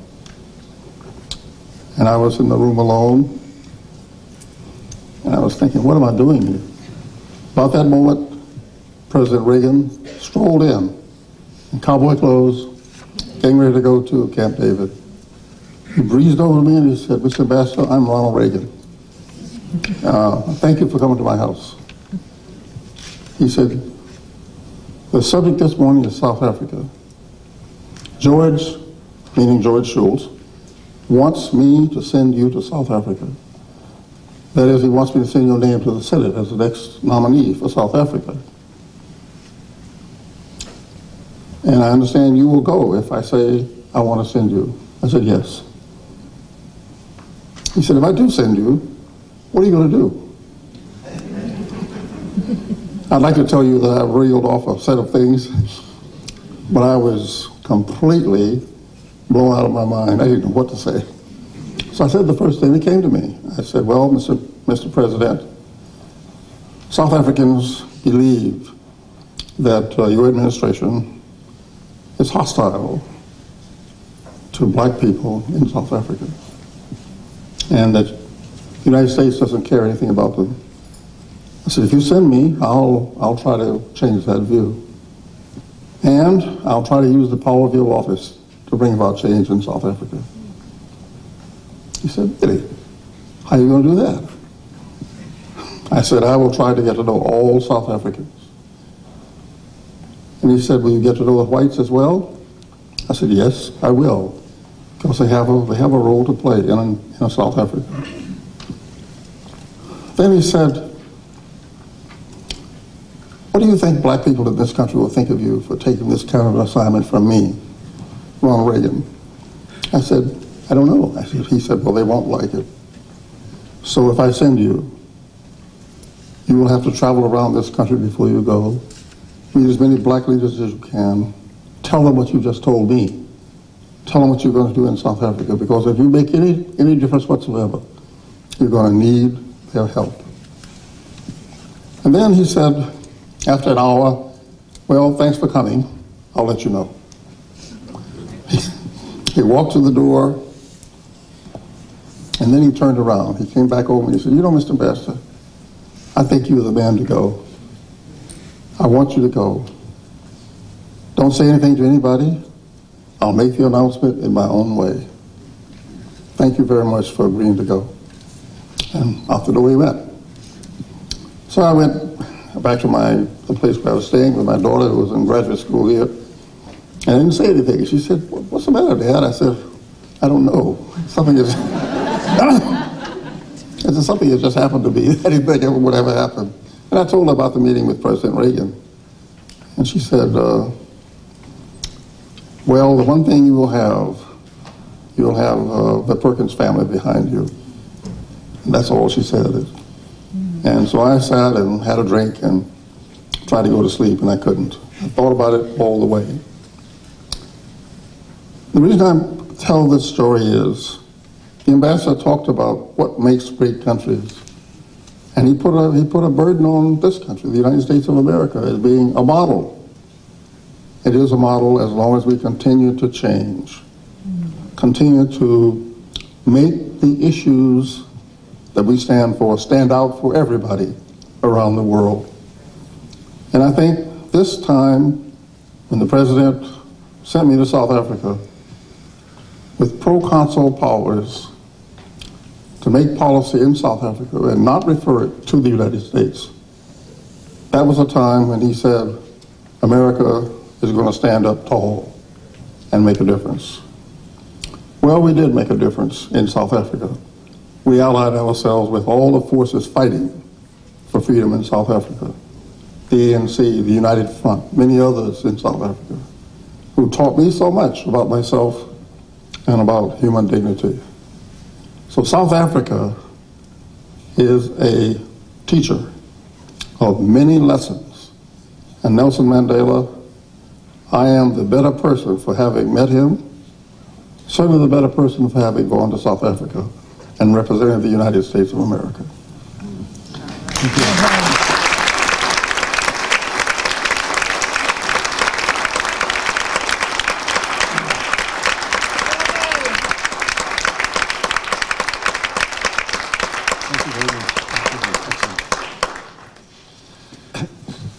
And I was in the room alone, and I was thinking, what am I doing here? About that moment, President Reagan strolled in cowboy clothes, getting ready to go to Camp David. He breezed over me and he said, Mr. Ambassador, I'm Ronald Reagan. Thank you for coming to my house. He said, the subject this morning is South Africa. George, meaning George Shultz, wants me to send you to South Africa. That is, he wants me to send your name to the Senate as the next nominee for South Africa. And I understand you will go if I say I want to send you. I said, yes. He said, if I do send you, what are you going to do? I'd like to tell you that I reeled off a set of things, but I was completely blown out of my mind. I didn't know what to say. So I said the first thing that came to me. I said, well, Mr. President, South Africans believe that your administration is hostile to black people in South Africa, and that the United States doesn't care anything about them. I said, if you send me, I'll try to change that view. And I'll try to use the power of your office to bring about change in South Africa. He said, really? How are you going to do that? I said, I will try to get to know all South Africans. And he said, will you get to know the whites as well? I said, yes, I will, because they have a role to play in South Africa. Then he said, what do you think black people in this country will think of you for taking this kind of assignment from me, Ronald Reagan? I said, I don't know. He said, well, they won't like it. So if I send you, you will have to travel around this country before you go, meet as many black leaders as you can, tell them what you just told me, tell them what you're going to do in South Africa, because if you make any difference whatsoever, you're going to need their help. And then he said, after an hour, well, thanks for coming, I'll let you know. He walked to the door, and then he turned around. He came back over and he said, you know, Mr. Ambassador, I think you're the man to go. I want you to go. Don't say anything to anybody. I'll make the announcement in my own way. Thank you very much for agreeing to go. And off the door we went. So I went back to the place where I was staying with my daughter, who was in graduate school here. And I didn't say anything. She said, what's the matter, Dad? I said, I don't know. Something is... something that just happened to me. I didn't think ever would ever happen. And I told her about the meeting with President Reagan. And she said, well, the one thing you'll have the Perkins family behind you. And that's all she said. And so I sat and had a drink and tried to go to sleep, and I couldn't. I thought about it all the way. The reason I tell this story is the ambassador talked about what makes great countries. And he put a burden on this country, the United States of America, as being a model. It is a model as long as we continue to change, continue to make the issues that we stand for stand out for everybody around the world. And I think this time, when the president sent me to South Africa with proconsul powers to make policy in South Africa and not refer it to the United States, that was a time when he said, America is going to stand up tall and make a difference. Well, we did make a difference in South Africa. We allied ourselves with all the forces fighting for freedom in South Africa. The ANC, the United Front, many others in South Africa, who taught me so much about myself and about human dignity. So South Africa is a teacher of many lessons. And Nelson Mandela, I am the better person for having met him, certainly the better person for having gone to South Africa and represented the United States of America. Thank you.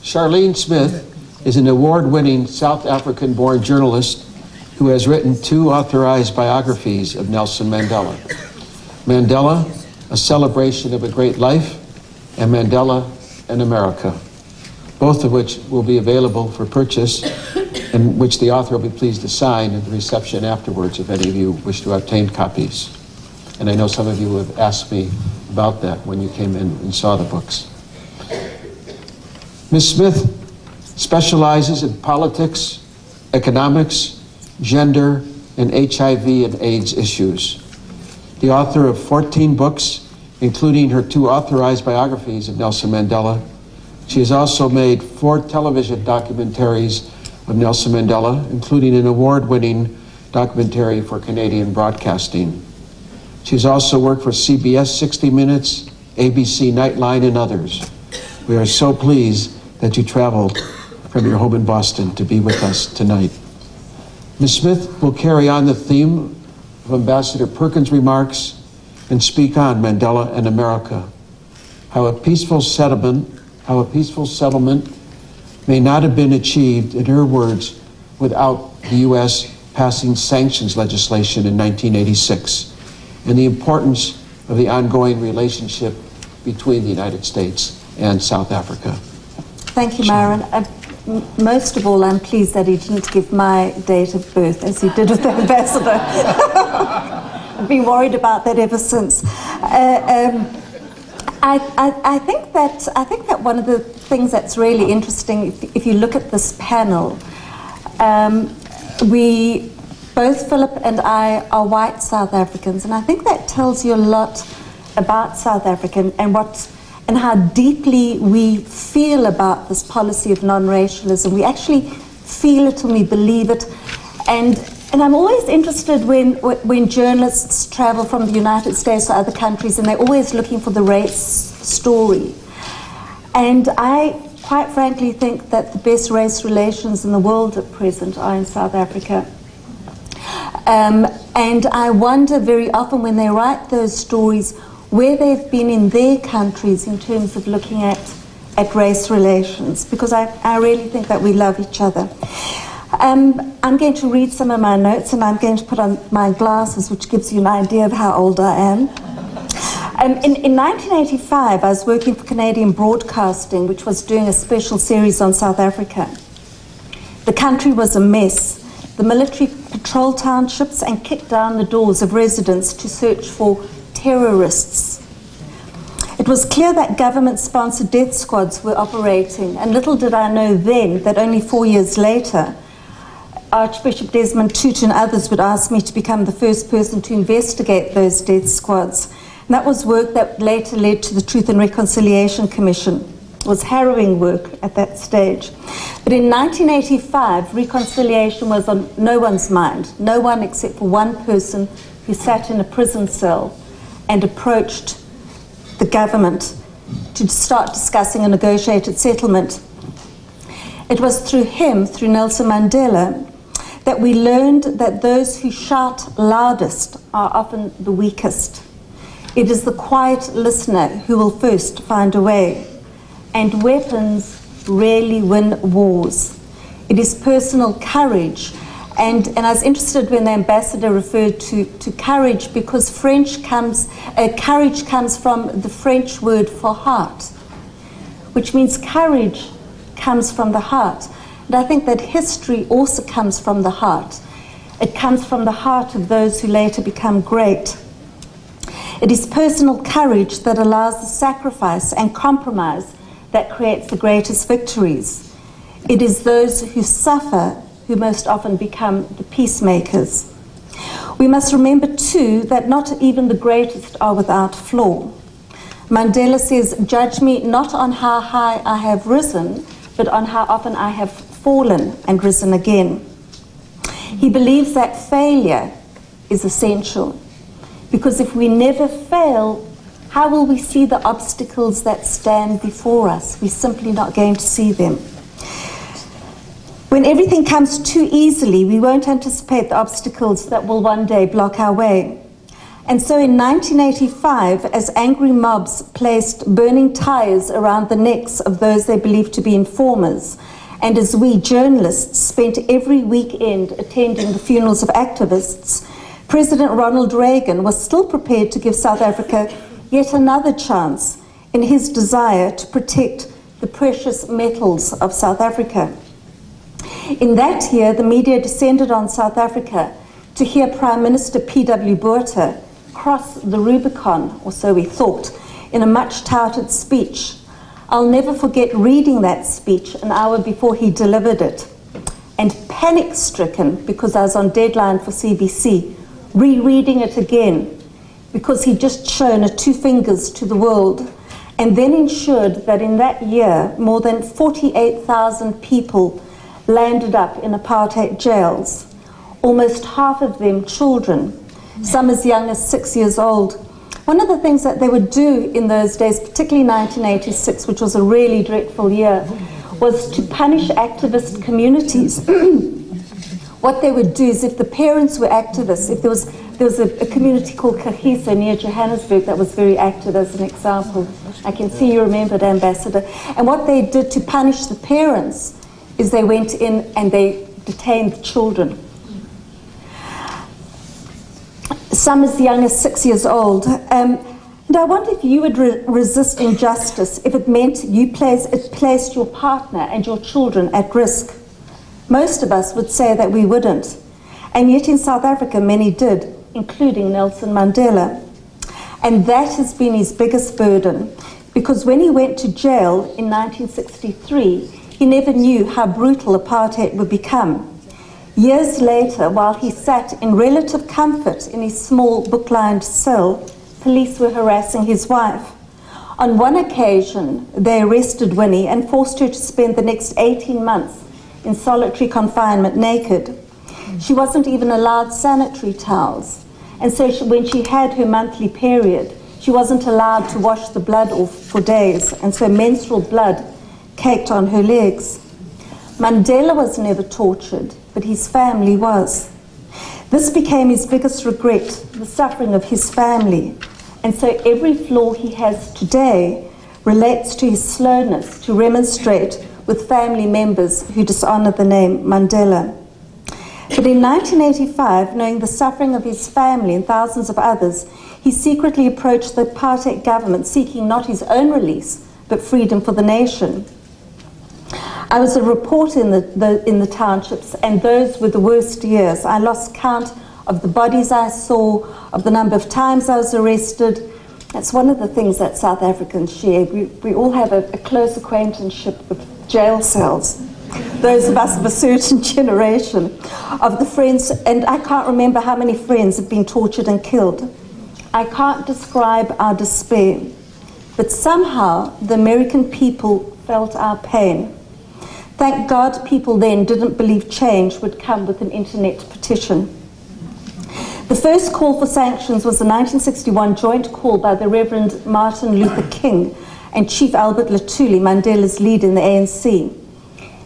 Charlene Smith is an award-winning South African-born journalist who has written 2 authorized biographies of Nelson Mandela. Mandela, A Celebration of a Great Life, and Mandela and America, both of which will be available for purchase and which the author will be pleased to sign at the reception afterwards if any of you wish to obtain copies. And I know some of you have asked me about that when you came in and saw the books. Ms. Smith specializes in politics, economics, gender, and HIV and AIDS issues. The author of 14 books, including her 2 authorized biographies of Nelson Mandela. She has also made 4 television documentaries of Nelson Mandela, including an award-winning documentary for Canadian broadcasting. She's also worked for CBS 60 Minutes, ABC Nightline, and others. We are so pleased that you traveled from your home in Boston to be with us tonight. Ms. Smith will carry on the theme of Ambassador Perkins' remarks and speak on Mandela and America. how a peaceful settlement may not have been achieved, in her words, without the U.S. passing sanctions legislation in 1986, and the importance of the ongoing relationship between the United States and South Africa. Thank you, Myron. Most of all, I'm pleased that he didn't give my date of birth as he did with the ambassador. I've been worried about that ever since. I think that one of the things that's really interesting, if you look at this panel, both Philip and I are white South Africans, and I think that tells you a lot about South Africa and how deeply we feel about this policy of non-racialism. We actually feel it and we believe it. And I'm always interested when journalists travel from the United States to other countries, and they're always looking for the race story. And I quite frankly think that the best race relations in the world at present are in South Africa. And I wonder very often when they write those stories where they've been in their countries in terms of looking at race relations, because I really think that we love each other. I'm going to read some of my notes, and I'm going to put on my glasses, which gives you an idea of how old I am. In 1985, I was working for Canadian Broadcasting, which was doing a special series on South Africa. The country was a mess. The military patrolled townships and kicked down the doors of residents to search for terrorists. It was clear that government-sponsored death squads were operating, and little did I know then that only 4 years later, Archbishop Desmond Tutu and others would ask me to become the first person to investigate those death squads. And that was work that later led to the Truth and Reconciliation Commission. It was harrowing work at that stage. But in 1985, reconciliation was on no one's mind. No one except for one person who sat in a prison cell and approached the government to start discussing a negotiated settlement. It was through him, through Nelson Mandela, that we learned that those who shout loudest are often the weakest. It is the quiet listener who will first find a way. And weapons rarely win wars. It is personal courage. And I was interested when the ambassador referred to courage, because courage comes from the French word for heart, which means courage comes from the heart. And I think that history also comes from the heart. It comes from the heart of those who later become great. It is personal courage that allows the sacrifice and compromise that creates the greatest victories. It is those who suffer who most often become the peacemakers. We must remember too that not even the greatest are without flaw. Mandela says, "Judge me not on how high I have risen, but on how often I have fallen and risen again." He believes that failure is essential, because if we never fail, how will we see the obstacles that stand before us? We're simply not going to see them. When everything comes too easily, we won't anticipate the obstacles that will one day block our way. And so in 1985, as angry mobs placed burning tires around the necks of those they believed to be informers, and as we journalists spent every weekend attending the funerals of activists, President Ronald Reagan was still prepared to give South Africa yet another chance in his desire to protect the precious metals of South Africa. In that year, the media descended on South Africa to hear Prime Minister P.W. Botha cross the Rubicon, or so we thought, in a much-touted speech. I'll never forget reading that speech an hour before he delivered it, and panic-stricken, because I was on deadline for CBC, rereading it again, because he'd just shown 2 fingers to the world, and then ensured that in that year, more than 48,000 people landed up in apartheid jails, almost half of them children, some as young as 6 years old. One of the things that they would do in those days, particularly 1986, which was a really dreadful year, was to punish activist communities. What they would do is, if the parents were activists, if there was There was a community called Kagiso near Johannesburg that was very active as an example. I can see you remembered, Ambassador. And what they did to punish the parents is they went in and they detained children. Some as young as 6 years old. And I wonder if you would resist injustice if it meant it placed your partner and your children at risk. Most of us would say that we wouldn't. And yet in South Africa, many did, including Nelson Mandela. And that has been his biggest burden, because when he went to jail in 1963, he never knew how brutal apartheid would become. Years later, while he sat in relative comfort in his small book-lined cell, police were harassing his wife. On one occasion, they arrested Winnie and forced her to spend the next 18 months in solitary confinement naked. She wasn't even allowed sanitary towels. And so when she had her monthly period, she wasn't allowed to wash the blood off for days, and so menstrual blood caked on her legs. Mandela was never tortured, but his family was. This became his biggest regret, the suffering of his family. And so every flaw he has today relates to his slowness to remonstrate with family members who dishonor the name Mandela. But in 1985, knowing the suffering of his family and thousands of others, he secretly approached the apartheid government seeking not his own release, but freedom for the nation. I was a reporter in the townships, and those were the worst years. I lost count of the bodies I saw, of the number of times I was arrested. That's one of the things that South Africans share. We all have a close acquaintanceship with jail cells. Those of us of a certain generation, of the friends, and I can't remember how many friends have been tortured and killed. I can't describe our despair, but somehow the American people felt our pain. Thank God people then didn't believe change would come with an internet petition. The first call for sanctions was the 1961 joint call by the Reverend Martin Luther King and Chief Albert Luthuli, Mandela's leader in the ANC.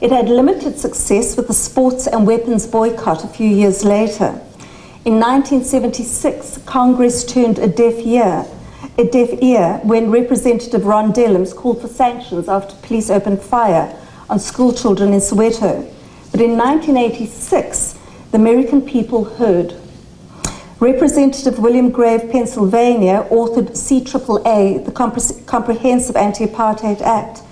It had limited success with the sports and weapons boycott a few years later. In 1976, Congress turned a deaf ear when Representative Ron Dellums called for sanctions after police opened fire on school children in Soweto. But in 1986, the American people heard. Representative William Gray of Pennsylvania authored CAAA, the Comprehensive Anti-Apartheid Act,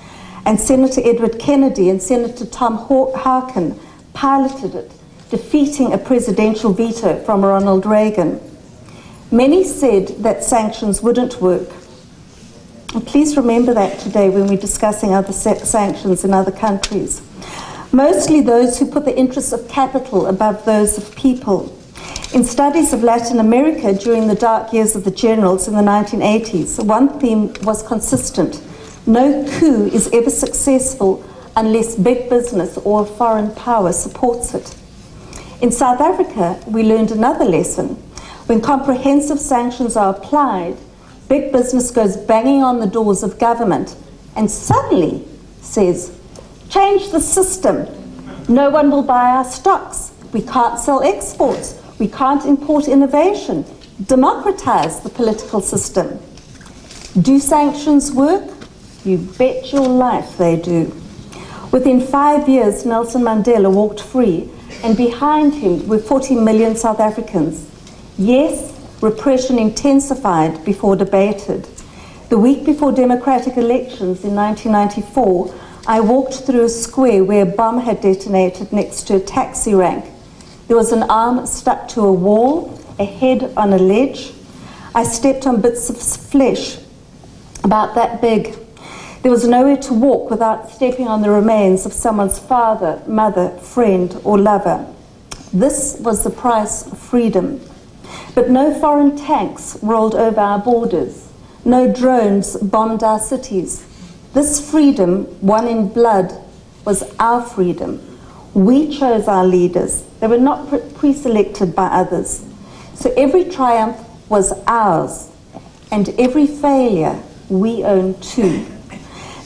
and Senator Edward Kennedy and Senator Tom Harkin piloted it, defeating a presidential veto from Ronald Reagan. Many said that sanctions wouldn't work. And please remember that today when we're discussing other sanctions in other countries. Mostly those who put the interests of capital above those of people. In studies of Latin America during the dark years of the generals in the 1980s, one theme was consistent. No coup is ever successful unless big business or a foreign power supports it. In South Africa, we learned another lesson. When comprehensive sanctions are applied, big business goes banging on the doors of government and suddenly says, change the system. No one will buy our stocks. We can't sell exports. We can't import innovation. Democratize the political system. Do sanctions work? You bet your life they do. Within 5 years, Nelson Mandela walked free, and behind him were 40 million South Africans. Yes, repression intensified before debated. The week before democratic elections in 1994, I walked through a square where a bomb had detonated next to a taxi rank. There was an arm stuck to a wall, a head on a ledge. I stepped on bits of flesh about that big. There was nowhere to walk without stepping on the remains of someone's father, mother, friend, or lover. This was the price of freedom. But no foreign tanks rolled over our borders. No drones bombed our cities. This freedom, won in blood, was our freedom. We chose our leaders. They were not pre-selected by others. So every triumph was ours, and every failure we own too.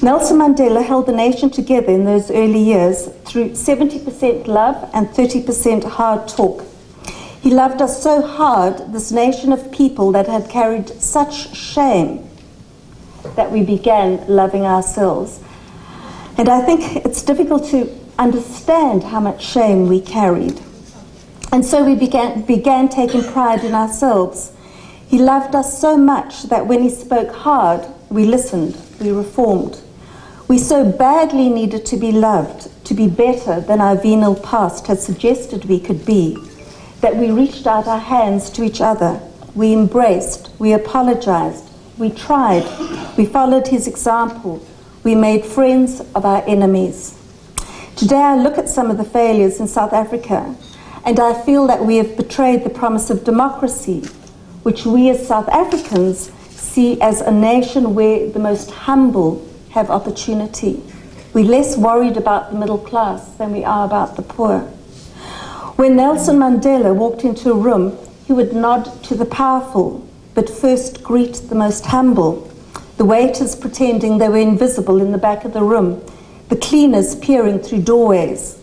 Nelson Mandela held the nation together in those early years through 70% love and 30% hard talk. He loved us so hard, this nation of people that had carried such shame, that we began loving ourselves. And I think it's difficult to understand how much shame we carried. And so we began taking pride in ourselves. He loved us so much that when he spoke hard, we listened, we reformed. We so badly needed to be loved, to be better than our venal past had suggested we could be, that we reached out our hands to each other. We embraced, we apologized, we tried, we followed his example, we made friends of our enemies. Today I look at some of the failures in South Africa, and I feel that we have betrayed the promise of democracy, which we as South Africans see as a nation where the most humble have opportunity. We're less worried about the middle class than we are about the poor. When Nelson Mandela walked into a room, he would nod to the powerful, but first greet the most humble. The waiters pretending they were invisible in the back of the room, the cleaners peering through doorways.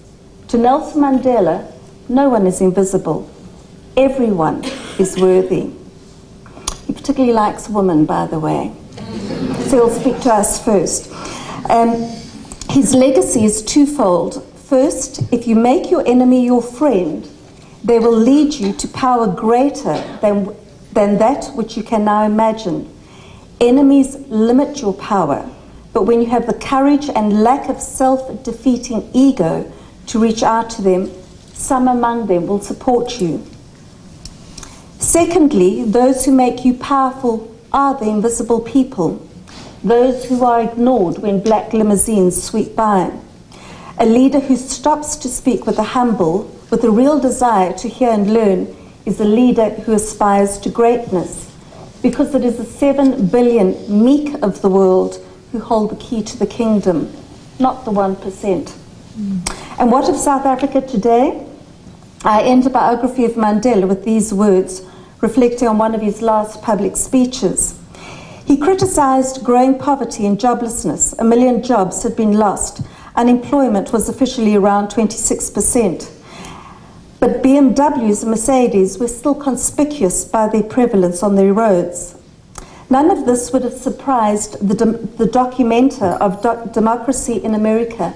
To Nelson Mandela, no one is invisible. Everyone is worthy. He particularly likes women, by the way. So he'll speak to us first. His legacy is twofold. First, if you make your enemy your friend, they will lead you to power greater than that which you can now imagine. Enemies limit your power, but when you have the courage and lack of self-defeating ego to reach out to them, some among them will support you. Secondly, those who make you powerful are the invisible people, those who are ignored when black limousines sweep by. A leader who stops to speak with the humble, with a real desire to hear and learn, is a leader who aspires to greatness, because it is the 7 billion meek of the world who hold the key to the kingdom, not the 1%. And what of South Africa today? I end a biography of Mandela with these words, reflecting on one of his last public speeches. He criticized growing poverty and joblessness. 1 million jobs had been lost. Unemployment was officially around 26%. But BMWs and Mercedes were still conspicuous by their prevalence on their roads. None of this would have surprised the documenter of democracy in America,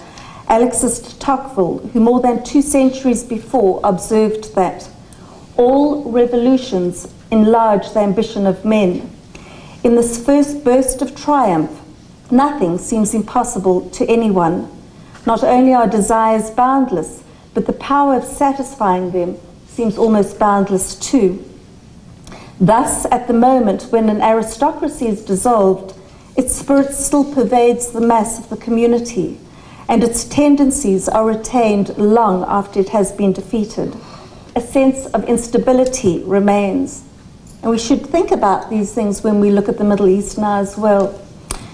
Alexis de Tocqueville, who more than 2 centuries before observed that all revolutions enlarge the ambition of men. In this first burst of triumph, nothing seems impossible to anyone. Not only are desires boundless, but the power of satisfying them seems almost boundless too. Thus, at the moment when an aristocracy is dissolved, its spirit still pervades the mass of the community, and its tendencies are retained long after it has been defeated. A sense of instability remains. And we should think about these things when we look at the Middle East now as well.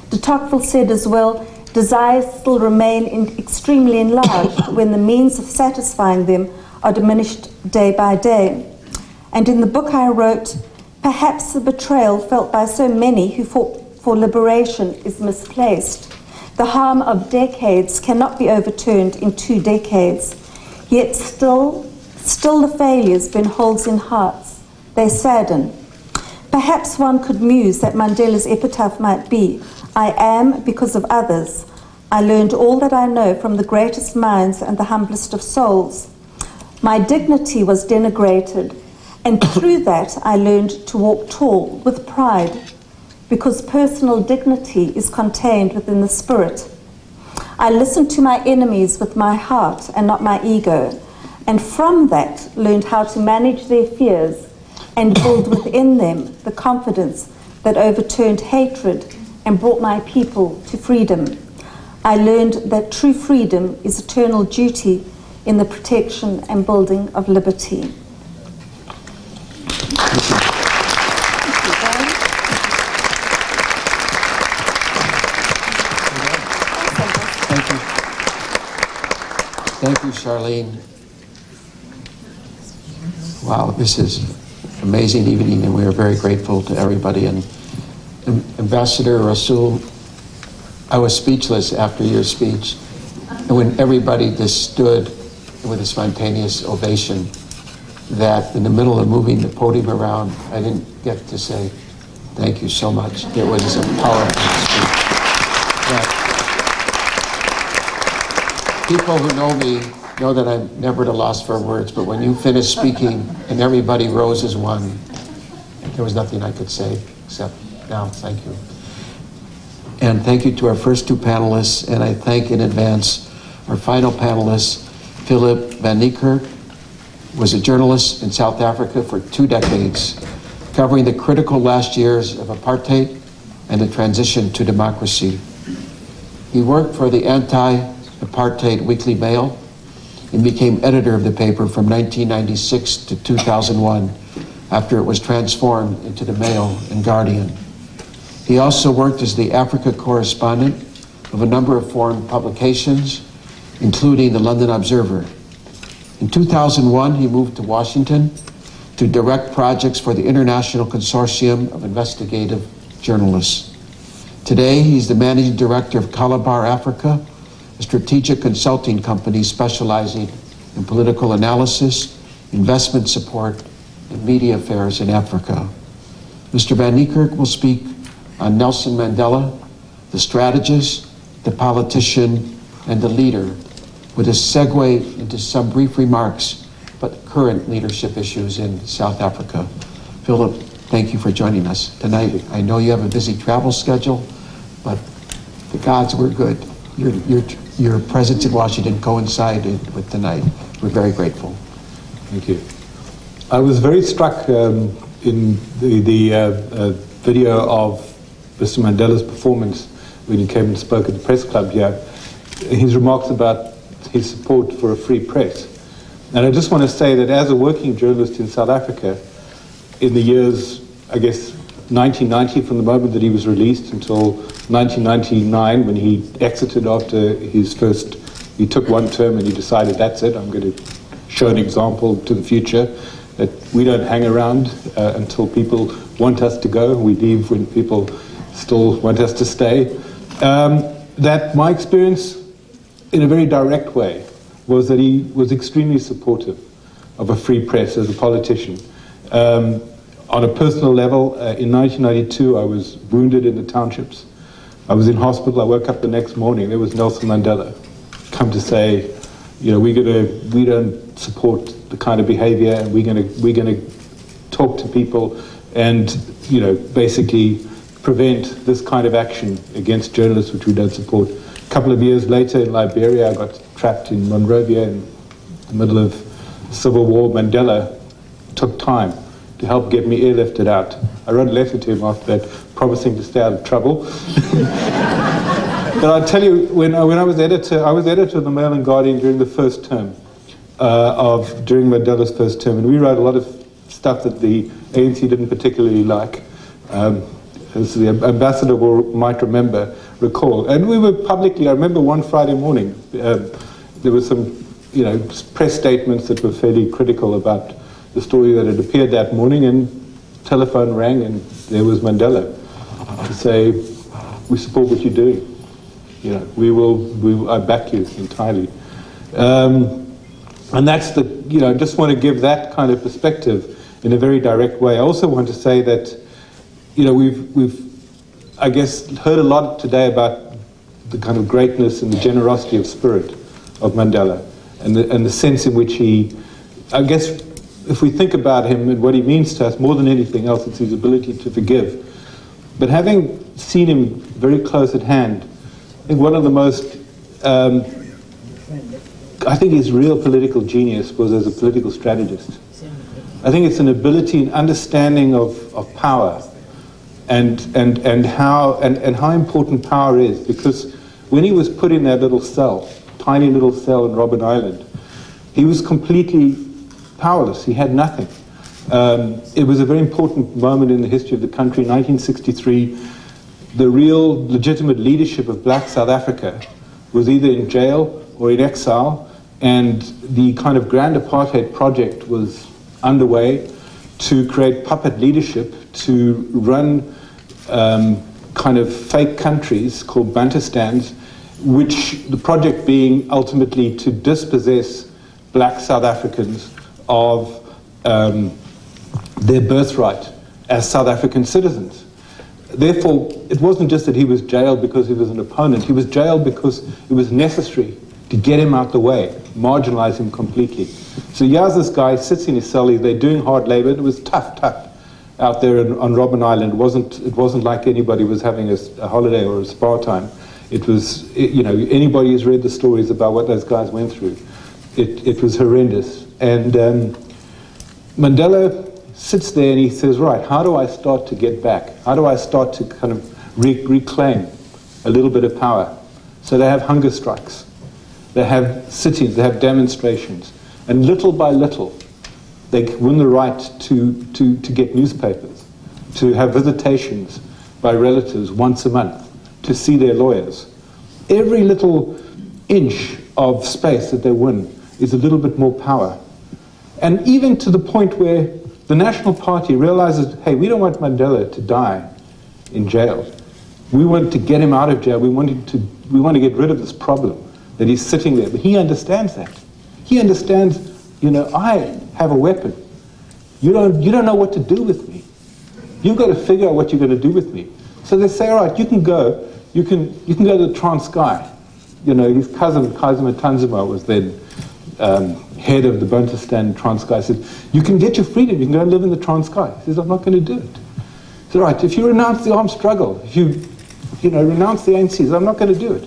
De Tocqueville said as well, desires still remain extremely enlarged when the means of satisfying them are diminished day by day. And in the book I wrote, perhaps the betrayal felt by so many who fought for liberation is misplaced. The harm of decades cannot be overturned in 2 decades. Yet still the failures Ben holds in hearts. They sadden. Perhaps one could muse that Mandela's epitaph might be, I am because of others. I learned all that I know from the greatest minds and the humblest of souls. My dignity was denigrated, and through that I learned to walk tall with pride, because personal dignity is contained within the spirit. I listened to my enemies with my heart and not my ego, and from that learned how to manage their fears and build within them the confidence that overturned hatred and brought my people to freedom. I learned that true freedom is eternal duty in the protection and building of liberty. Thank you, Charlene. Wow, this is an amazing evening, and we are very grateful to everybody. And Ambassador Rasool, I was speechless after your speech, and when everybody just stood with a spontaneous ovation, that in the middle of moving the podium around, I didn't get to say thank you so much. It was a powerful speech. But people who know me know that I'm never at a loss for words, but when you finished speaking and everybody rose as one, there was nothing I could say except now, thank you. And thank you to our first two panelists, and I thank in advance our final panelist, Philip van Niekerk, was a journalist in South Africa for 2 decades, covering the critical last years of apartheid and the transition to democracy. He worked for the anti-apartheid Weekly Mail and became editor of the paper from 1996 to 2001, after it was transformed into the Mail and Guardian. He also worked as the Africa correspondent of a number of foreign publications, including the London Observer. In 2001, he moved to Washington to direct projects for the International Consortium of Investigative Journalists. Today, he's the managing director of Calabar Africa, a strategic consulting company specializing in political analysis, investment support, and media affairs in Africa. Mr. van Niekerk will speak on Nelson Mandela, the strategist, the politician, and the leader, with a segue into some brief remarks about current leadership issues in South Africa. Philip, thank you for joining us tonight. I know you have a busy travel schedule, but the gods were good. Your presence in Washington coincided with tonight. We're very grateful. Thank you. I was very struck in the video of Mr. Mandela's performance when he came and spoke at the press club here, his remarks about his support for a free press. And I just want to say that as a working journalist in South Africa, in the years, I guess, 1990, from the moment that he was released until 1999, when he exited after his first, he took one term and he decided, that's it, I'm going to show an example to the future, that we don't hang around until people want us to go. We leave when people still want us to stay. That my experience, in a very direct way, was that he was extremely supportive of a free press as a politician. On a personal level, in 1992, I was wounded in the townships. I was in hospital. I woke up the next morning. There was Nelson Mandela come to say, you know, we don't support the kind of behavior, and we're gonna talk to people and, you know, basically prevent this kind of action against journalists, which we don't support. A couple of years later in Liberia, I got trapped in Monrovia in the middle of civil war. Mandela took time to help get me airlifted out. I wrote a letter to him after that, promising to stay out of trouble. But I'll tell you, when I was editor of the Mail and Guardian during the first term, during Mandela's first term, and we wrote a lot of stuff that the ANC didn't particularly like, as the ambassador might recall. And we were publicly, I remember one Friday morning, there were some, you know, press statements that were fairly critical about the story that had appeared that morning, and telephone rang, and there was Mandela to say, we support what you're doing. You know, I back you entirely. And that's the, you know, just want to give that kind of perspective in a very direct way. I also want to say that, you know, we've I guess, heard a lot today about the kind of greatness and the generosity of spirit of Mandela, and the sense in which he, I guess, if we think about him and what he means to us, more than anything else, it's his ability to forgive. But having seen him very close at hand, I think one of the most, I think his real political genius was as a political strategist. I think it's an ability and understanding of power and how important power is, because when he was put in that little cell, tiny little cell in Robben Island, he was completely powerless. He had nothing. It was a very important moment in the history of the country. 1963, the real legitimate leadership of black South Africa was either in jail or in exile, and the kind of grand apartheid project was underway to create puppet leadership to run kind of fake countries called Bantustans, which the project being ultimately to dispossess black South Africans of their birthright as South African citizens. Therefore, it wasn't just that he was jailed because he was an opponent. He was jailed because it was necessary to get him out the way, marginalize him completely. So here's this guy, sits in his cell, they're doing hard labor. It was tough out there on Robben Island. It wasn't like anybody was having a holiday or a spa time. It was, you know, anybody who's read the stories about what those guys went through, it was horrendous. And Mandela sits there and he says, right, how do I start to get back? How do I start to kind of reclaim a little bit of power? So they have hunger strikes. They have sit-ins, they have demonstrations. And little by little, they win the right to get newspapers, to have visitations by relatives once a month, to see their lawyers. Every little inch of space that they win is a little bit more power. And even to the point where the National Party realizes, hey, we don't want Mandela to die in jail. We want to get him out of jail. We want to get rid of this problem that he's sitting there. But he understands that. He understands, you know, I have a weapon. You don't know what to do with me. You've got to figure out what you're going to do with me. So they say, all right, you can go. You can go to the Transkei. You know, his cousin, Kaiser Matanzima, was then head of the Bantustan Transkei. Said, you can get your freedom. You can go and live in the Transkei. He says, I'm not going to do it. He said, right, if you renounce the armed struggle, if you renounce the ANC, I'm not going to do it.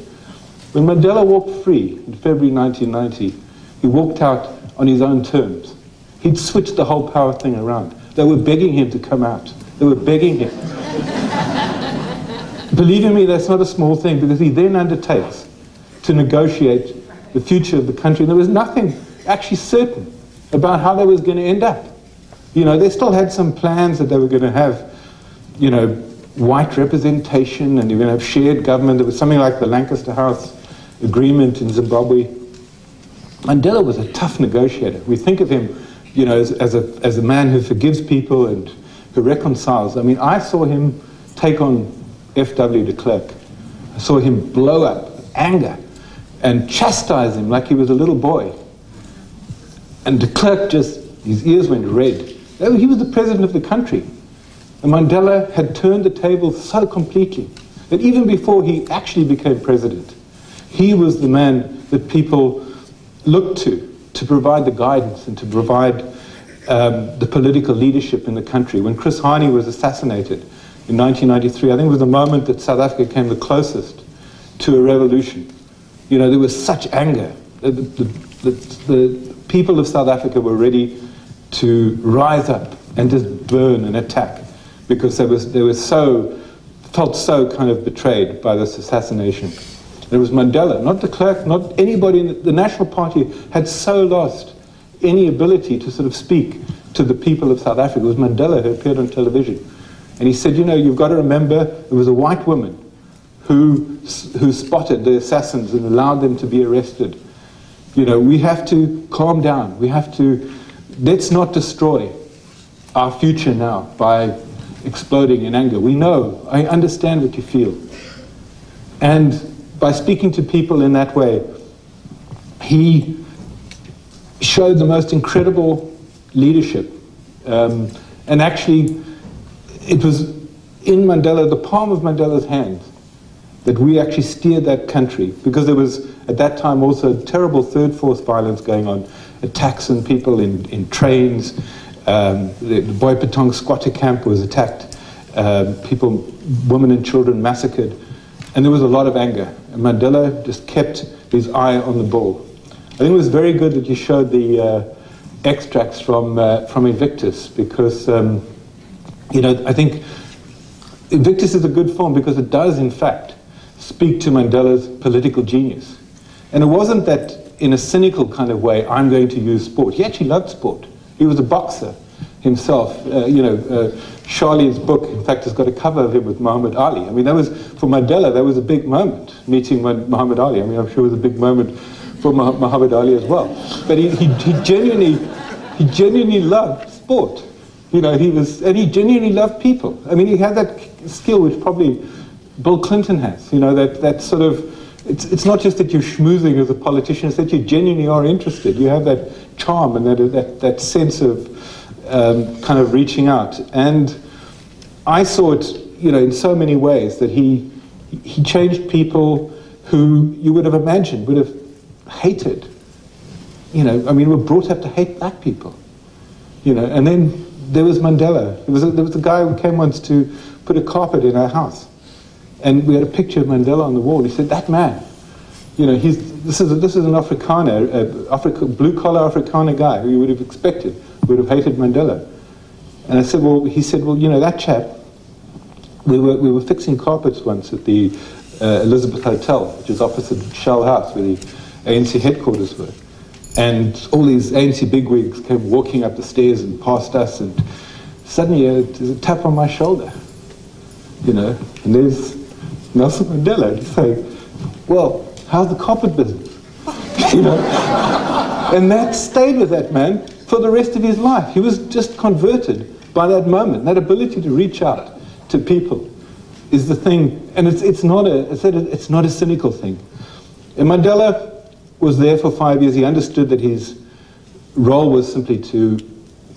When Mandela walked free in February 1990, he walked out on his own terms. He'd switched the whole power thing around. They were begging him to come out. They were begging him. Believe me, that's not a small thing, because he then undertakes to negotiate the future of the country. And there was nothing actually certain about how they was going to end up. You know, they still had some plans that they were going to have, you know, white representation, and they were going to have shared government. There was something like the Lancaster House Agreement in Zimbabwe. Mandela was a tough negotiator. We think of him, you know, as a man who forgives people and who reconciles. I mean, I saw him take on F.W. de Klerk. I saw him blow up with anger and chastise him like he was a little boy. And de Klerk his ears went red. He was the president of the country. And Mandela had turned the table so completely that even before he actually became president, he was the man that people looked to provide the guidance and to provide the political leadership in the country. When Chris Hani was assassinated in 1993, I think it was the moment that South Africa came the closest to a revolution. You know, there was such anger. The people of South Africa were ready to rise up and just burn and attack because they felt so kind of betrayed by this assassination. It was Mandela, not de Klerk, not anybody in the National Party had so lost any ability to sort of speak to the people of South Africa. It was Mandela who appeared on television. And he said, you know, you've got to remember there was a white woman who spotted the assassins and allowed them to be arrested. You know, we have to calm down. Let's not destroy our future now by exploding in anger. We know, I understand what you feel. And by speaking to people in that way, he showed the most incredible leadership. And actually, it was in Mandela, the palm of Mandela's hand, that we actually steered that country, because there was, at that time, also terrible third force violence going on, attacks on people in trains. The Boipatong squatter camp was attacked, women and children massacred. And there was a lot of anger. And Mandela just kept his eye on the ball. I think it was very good that you showed the extracts from Invictus, because, you know, I think Invictus is a good film because it does, in fact, speak to Mandela's political genius. And it wasn't that, in a cynical kind of way, I'm going to use sport. He actually loved sport. He was a boxer himself. You know, Charlie's book, in fact, has got a cover of him with Muhammad Ali. I mean, that was, for Mandela, that was a big moment, meeting Muhammad Ali. I mean, I'm sure it was a big moment for Muhammad Ali as well. But he genuinely loved sport. You know, and he genuinely loved people. I mean, he had that skill which probably Bill Clinton has. You know, that sort of, it's not just that you're schmoozing as a politician, it's that you genuinely are interested. You have that charm and that sense of kind of reaching out. And I saw it, in so many ways, that he changed people who you would have imagined would have hated. Were brought up to hate black people. And then there was Mandela. There was a guy who came once to put a carpet in our house. And we had a picture of Mandela on the wall. He said, that man, this is an Afrikaner, blue-collar Afrikaner guy who you would have expected, would have hated Mandela. And I said, he said, that chap, we were fixing carpets once at the Elizabeth Hotel, which is opposite Shell House, where the ANC headquarters were. And all these ANC bigwigs came walking up the stairs and past us, and suddenly there's a tap on my shoulder, and there's Nelson Mandela, and he's saying, well, how's the carpet business? And that stayed with that man for the rest of his life. He was just converted by that moment. That ability to reach out to people is the thing, and it's not a cynical thing. And Mandela was there for 5 years. He understood that his role was simply to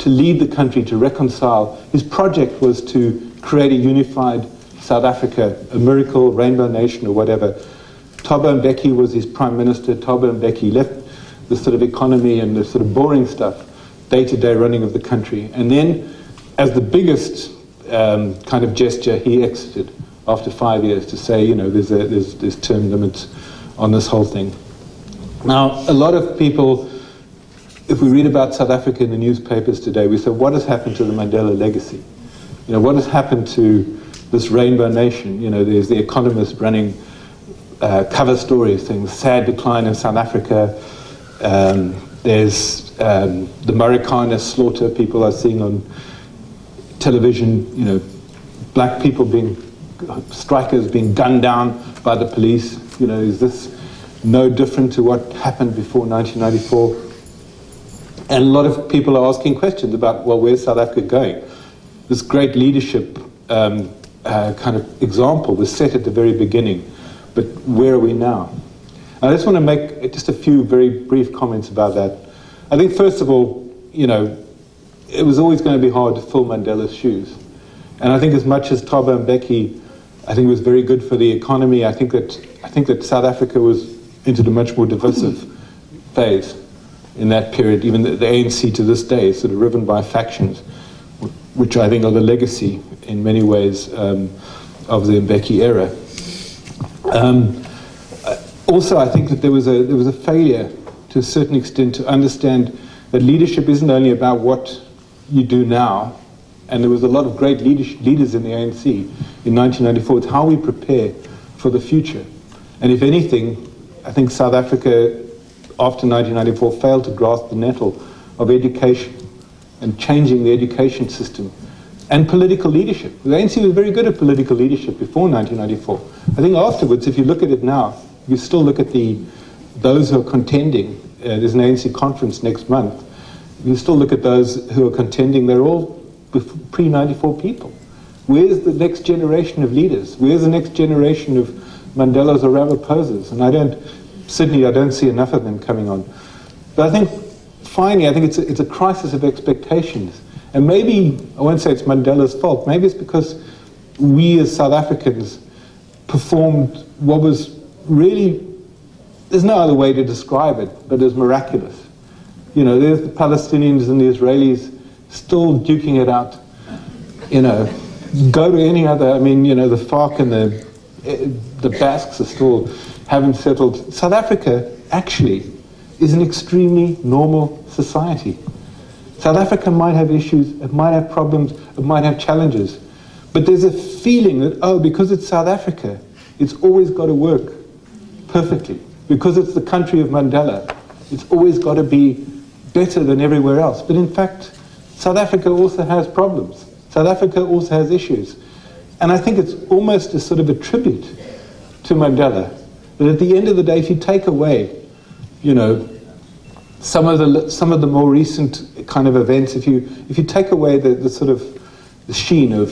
lead the country, to reconcile. His project was to create a unified South Africa, a miracle, rainbow nation, or whatever. Thabo Mbeki was his prime minister. Thabo Mbeki left the sort of economy and the sort of boring stuff, day-to-day running of the country. And then, as the biggest kind of gesture, he exited after 5 years to say, there's term limits on this whole thing. Now, a lot of people, if we read about South Africa in the newspapers today, we say, what has happened to the Mandela legacy? What has happened to this rainbow nation? There's The Economist running cover stories saying the sad decline in South Africa. There's the Marikana slaughter people are seeing on television, black people strikers being gunned down by the police. Is this no different to what happened before 1994? And a lot of people are asking questions about, well, where's South Africa going? This great leadership kind of example was set at the very beginning, but where are we now? I just want to make just a few very brief comments about that. I think, first of all, it was always going to be hard to fill Mandela's shoes. And I think as much as Thabo Mbeki, I think, was very good for the economy, I think that South Africa was entered a much more divisive phase in that period. Even the ANC to this day is sort of riven by factions, which I think are the legacy in many ways of the Mbeki era. Also, I think that there was a failure to a certain extent to understand that leadership isn't only about what you do now, and there was a lot of great leaders in the ANC in 1994. It's how we prepare for the future. And if anything, I think South Africa, after 1994, failed to grasp the nettle of education and changing the education system and political leadership. The ANC was very good at political leadership before 1994. I think afterwards, if you look at it now, you still look at those who are contending. There's an ANC conference next month. You still look at those who are contending. They're all pre-94 people. Where's the next generation of leaders? Where's the next generation of Mandelas or Ramaphosa's? And I don't see enough of them coming on. But I think, finally, it's a crisis of expectations. And maybe, I won't say it's Mandela's fault, maybe it's because we as South Africans performed what was really, there's no other way to describe it, but as miraculous. There's the Palestinians and the Israelis still duking it out. Go to any other, the FARC and the Basques are still haven't settled. South Africa, actually, is an extremely normal society. South Africa might have issues, it might have problems, it might have challenges, but there's a feeling that, because it's South Africa, it's always got to work perfectly. Because it's the country of Mandela, it's always got to be better than everywhere else. But in fact, South Africa also has problems. South Africa also has issues. And I think it's almost a sort of a tribute to Mandela, that at the end of the day, if you take away, some of the more recent kind of events, if you take away the sort of the sheen of,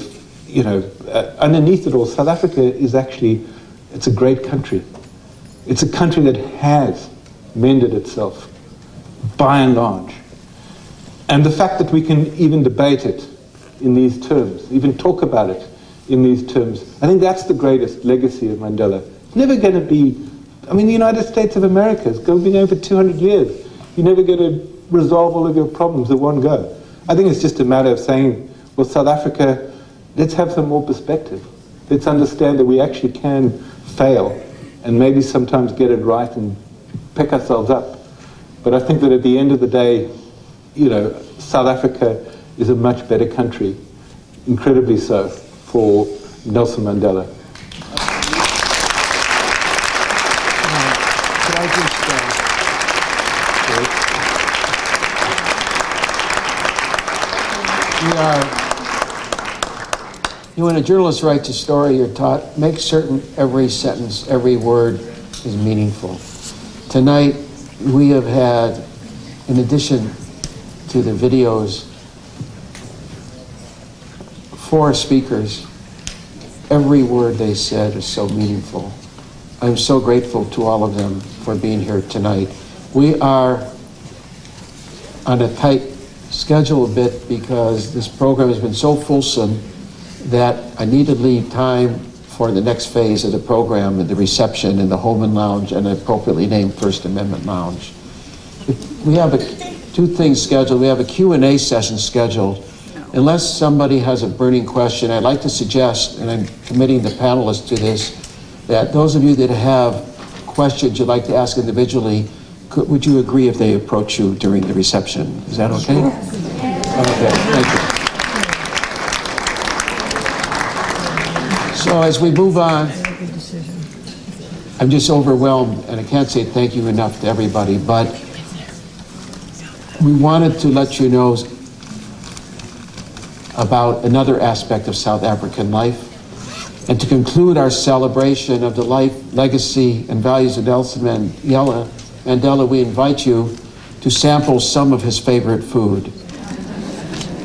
underneath it all, South Africa is actually, it's a great country. It's a country that has mended itself, by and large. And the fact that we can even debate it in these terms, even talk about it in these terms, I think that's the greatest legacy of Mandela. It's never going to be, I mean, the United States of America has been going for 200 years. You're never going to resolve all of your problems at one go. I think it's just a matter of saying, well, South Africa, let's have some more perspective. Let's understand that we actually can fail and maybe sometimes get it right and pick ourselves up. But I think that at the end of the day, you know, South Africa is a much better country, incredibly so, for Nelson Mandela. Could I just, when a journalist writes a story, you're taught, make certain every sentence, every word is meaningful. Tonight, we have had, in addition to the videos, 4 speakers. Every word they said is so meaningful. I'm so grateful to all of them for being here tonight. We are on a tight schedule a bit because this program has been so fulsome that I need to leave time for the next phase of the program and the reception in the Holman Lounge and the appropriately named First Amendment Lounge. We have 2 things scheduled. We have a Q&A session scheduled. Unless somebody has a burning question, I'd like to suggest, and I'm committing the panelists to this, that those of you that have questions you'd like to ask individually, would you agree if they approach you during the reception? Is that okay? Okay, thank you. So as we move on, I'm just overwhelmed, and I can't say thank you enough to everybody, but we wanted to let you know about another aspect of South African life. And to conclude our celebration of the life, legacy, and values of Nelson Mandela, we invite you to sample some of his favorite food.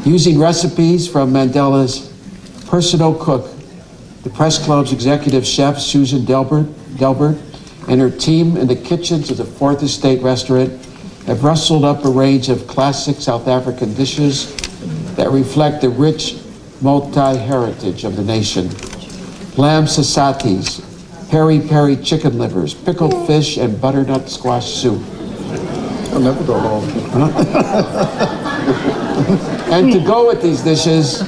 Using recipes from Mandela's personal cook, the Press Club's executive chef, Susan Delbert, and her team in the kitchens of the Fourth Estate restaurant have rustled up a range of classic South African dishes that reflect the rich multi-heritage of the nation. Lamb sasatis, peri-peri chicken livers, pickled fish, and butternut squash soup. I'll never go wrong. And to go with these dishes,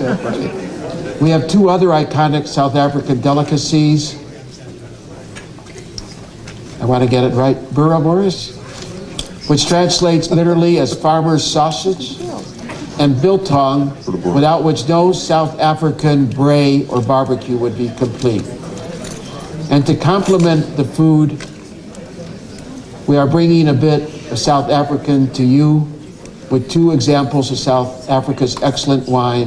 we have 2 other iconic South African delicacies. I want to get it right. Boerewors, which translates literally as farmer's sausage, and biltong, without which no South African braai or barbecue would be complete. And to complement the food, we are bringing a bit of South African to you with 2 examples of South Africa's excellent wine,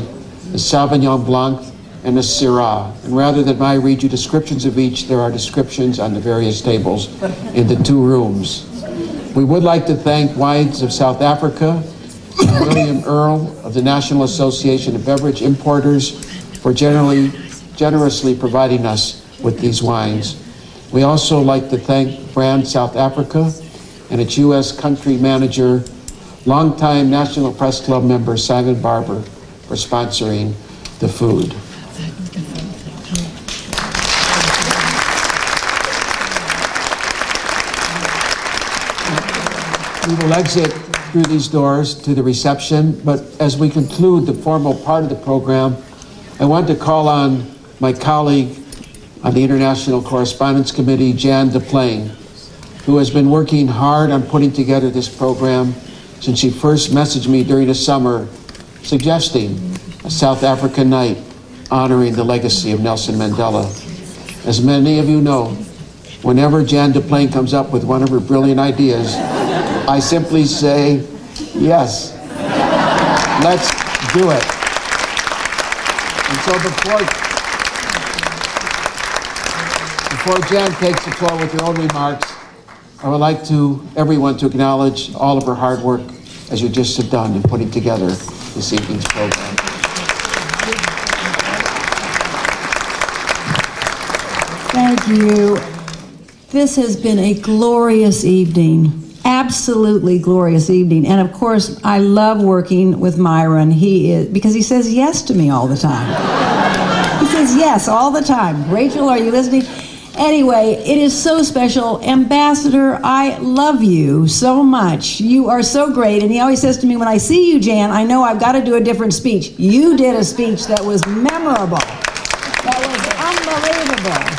the Sauvignon Blanc and the Syrah. And rather than I read you descriptions of each, there are descriptions on the various tables in the 2 rooms. We would like to thank Wines of South Africa, William Earl of the National Association of Beverage Importers for generously providing us with these wines. We also like to thank Brand South Africa and its U.S. country manager, longtime National Press Club member Simon Barber, for sponsoring the food. We will exit through these doors to the reception, but as we conclude the formal part of the program, I want to call on my colleague on the International Correspondence Committee, Jan de Plain, who has been working hard on putting together this program since she first messaged me during the summer, suggesting a South African night honoring the legacy of Nelson Mandela. As many of you know, whenever Jan de Plain comes up with one of her brilliant ideas, I simply say, yes, let's do it. And so before Jan takes the floor with her own remarks, I would like everyone to acknowledge all of her hard work as you just have done in putting together this evening's program. Thank you. This has been a glorious evening. absolutely glorious evening. And of course, I love working with Myron. Because he says yes to me all the time. He says yes all the time. Rachel, are you listening? Anyway, it is so special. Ambassador, I love you so much. You are so great. And he always says to me, when I see you, Jan, I know I've got to do a different speech. You did a speech that was memorable. That was unbelievable.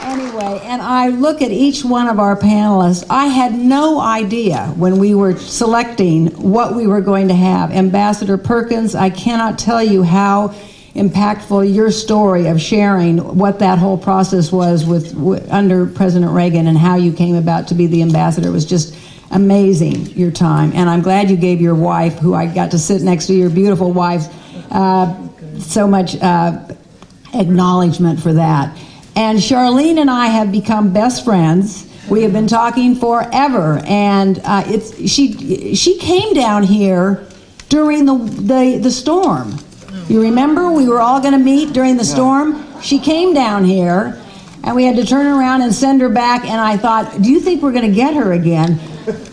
Anyway, and I look at each one of our panelists. I had no idea when we were selecting what we were going to have. Ambassador Perkins, I cannot tell you how impactful your story of sharing what that whole process was under President Reagan and how you came about to be the ambassador was just amazing, your time. And I'm glad you gave your wife, who I got to sit next to, your beautiful wife, so much acknowledgement for that. And Charlene and I have become best friends. We have been talking forever, and she came down here during the storm. You remember we were all going to meet during the storm? She came down here, and we had to turn around and send her back, and I thought, do you think we're going to get her again?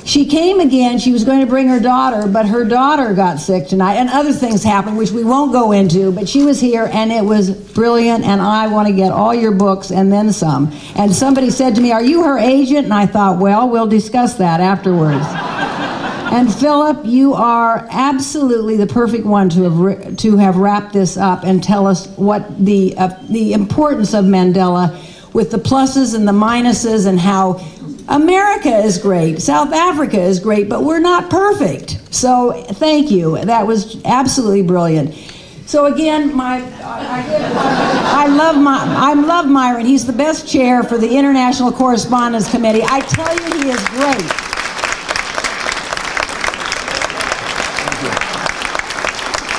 She came again. She was going to bring her daughter, but her daughter got sick tonight, and other things happened, which we won't go into, but she was here, and it was brilliant, and I want to get all your books and then some. And somebody said to me, are you her agent? And I thought, well, we'll discuss that afterwards. And Philip, you are absolutely the perfect one to have wrapped this up and tell us what the importance of Mandela, with the pluses and the minuses, and how America is great, South Africa is great, but we're not perfect. So thank you. That was absolutely brilliant. So again, I love Myron. He's the best chair for the International Correspondence Committee. I tell you, he is great.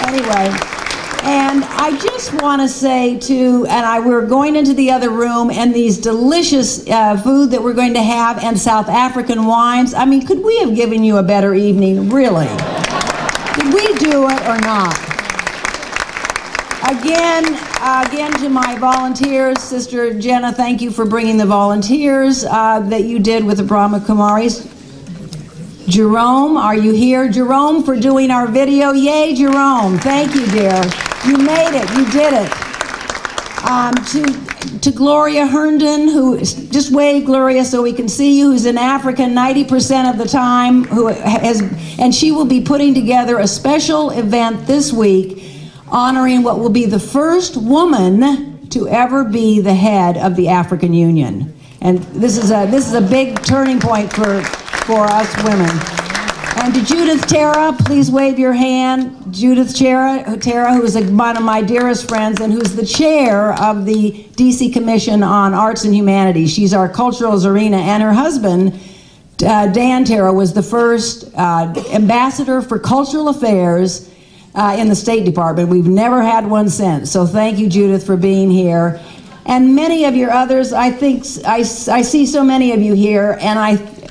Anyway, and I just want to say too, we're going into the other room, and these delicious food that we're going to have, and South African wines. I mean, could we have given you a better evening, really? Did we do it or not? Again to my volunteers, Sister Jenna, thank you for bringing the volunteers that you did with the Brahma Kumaris. Jerome, are you here? Jerome, for doing our video. Yay, Jerome. Thank you, dear. You made it. You did it. To Gloria Herndon, who just wave, Gloria, so we can see you, who's in Africa 90% of the time, and she will be putting together a special event this week honoring what will be the first woman to ever be the head of the African Union. And this is a big turning point for us women. And to Judith Terra, please wave your hand. Judith Terra, who is one of my dearest friends and who's the chair of the DC Commission on Arts and Humanities. She's our cultural Zarina, and her husband, Dan Terra, was the first ambassador for cultural affairs in the State Department. We've never had one since. So thank you, Judith, for being here. And many of your others, I think, I see so many of you here, and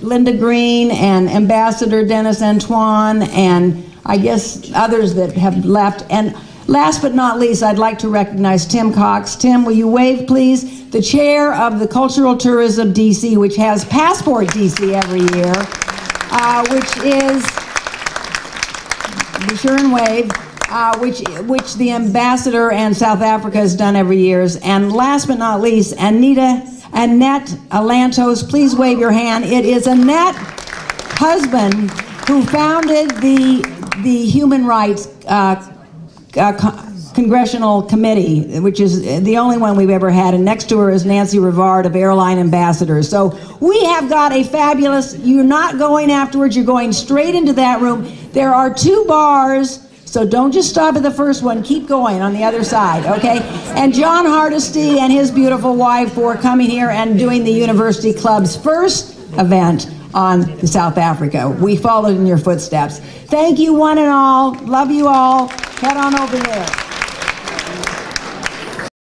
Linda Green and Ambassador Dennis Antoine, and I guess others that have left. And last but not least, I'd like to recognize Tim Cox. Tim, will you wave, please? The chair of the Cultural Tourism DC, which has Passport DC every year, which is, be sure and wave, which the ambassador and South Africa has done every year. And last but not least, Annette Alantos, please wave your hand. It is Annette's husband who founded the Human Rights Congressional Committee, which is the only one we've ever had, and next to her is Nancy Rivard of Airline Ambassadors. So we have got a fabulous, you're not going afterwards, you're going straight into that room. There are 2 bars, so don't just stop at the first one, keep going on the other side, okay? And John Hardesty and his beautiful wife for coming here and doing the University Club's first event on South Africa. We followed in your footsteps. Thank you one and all, love you all, head on over there.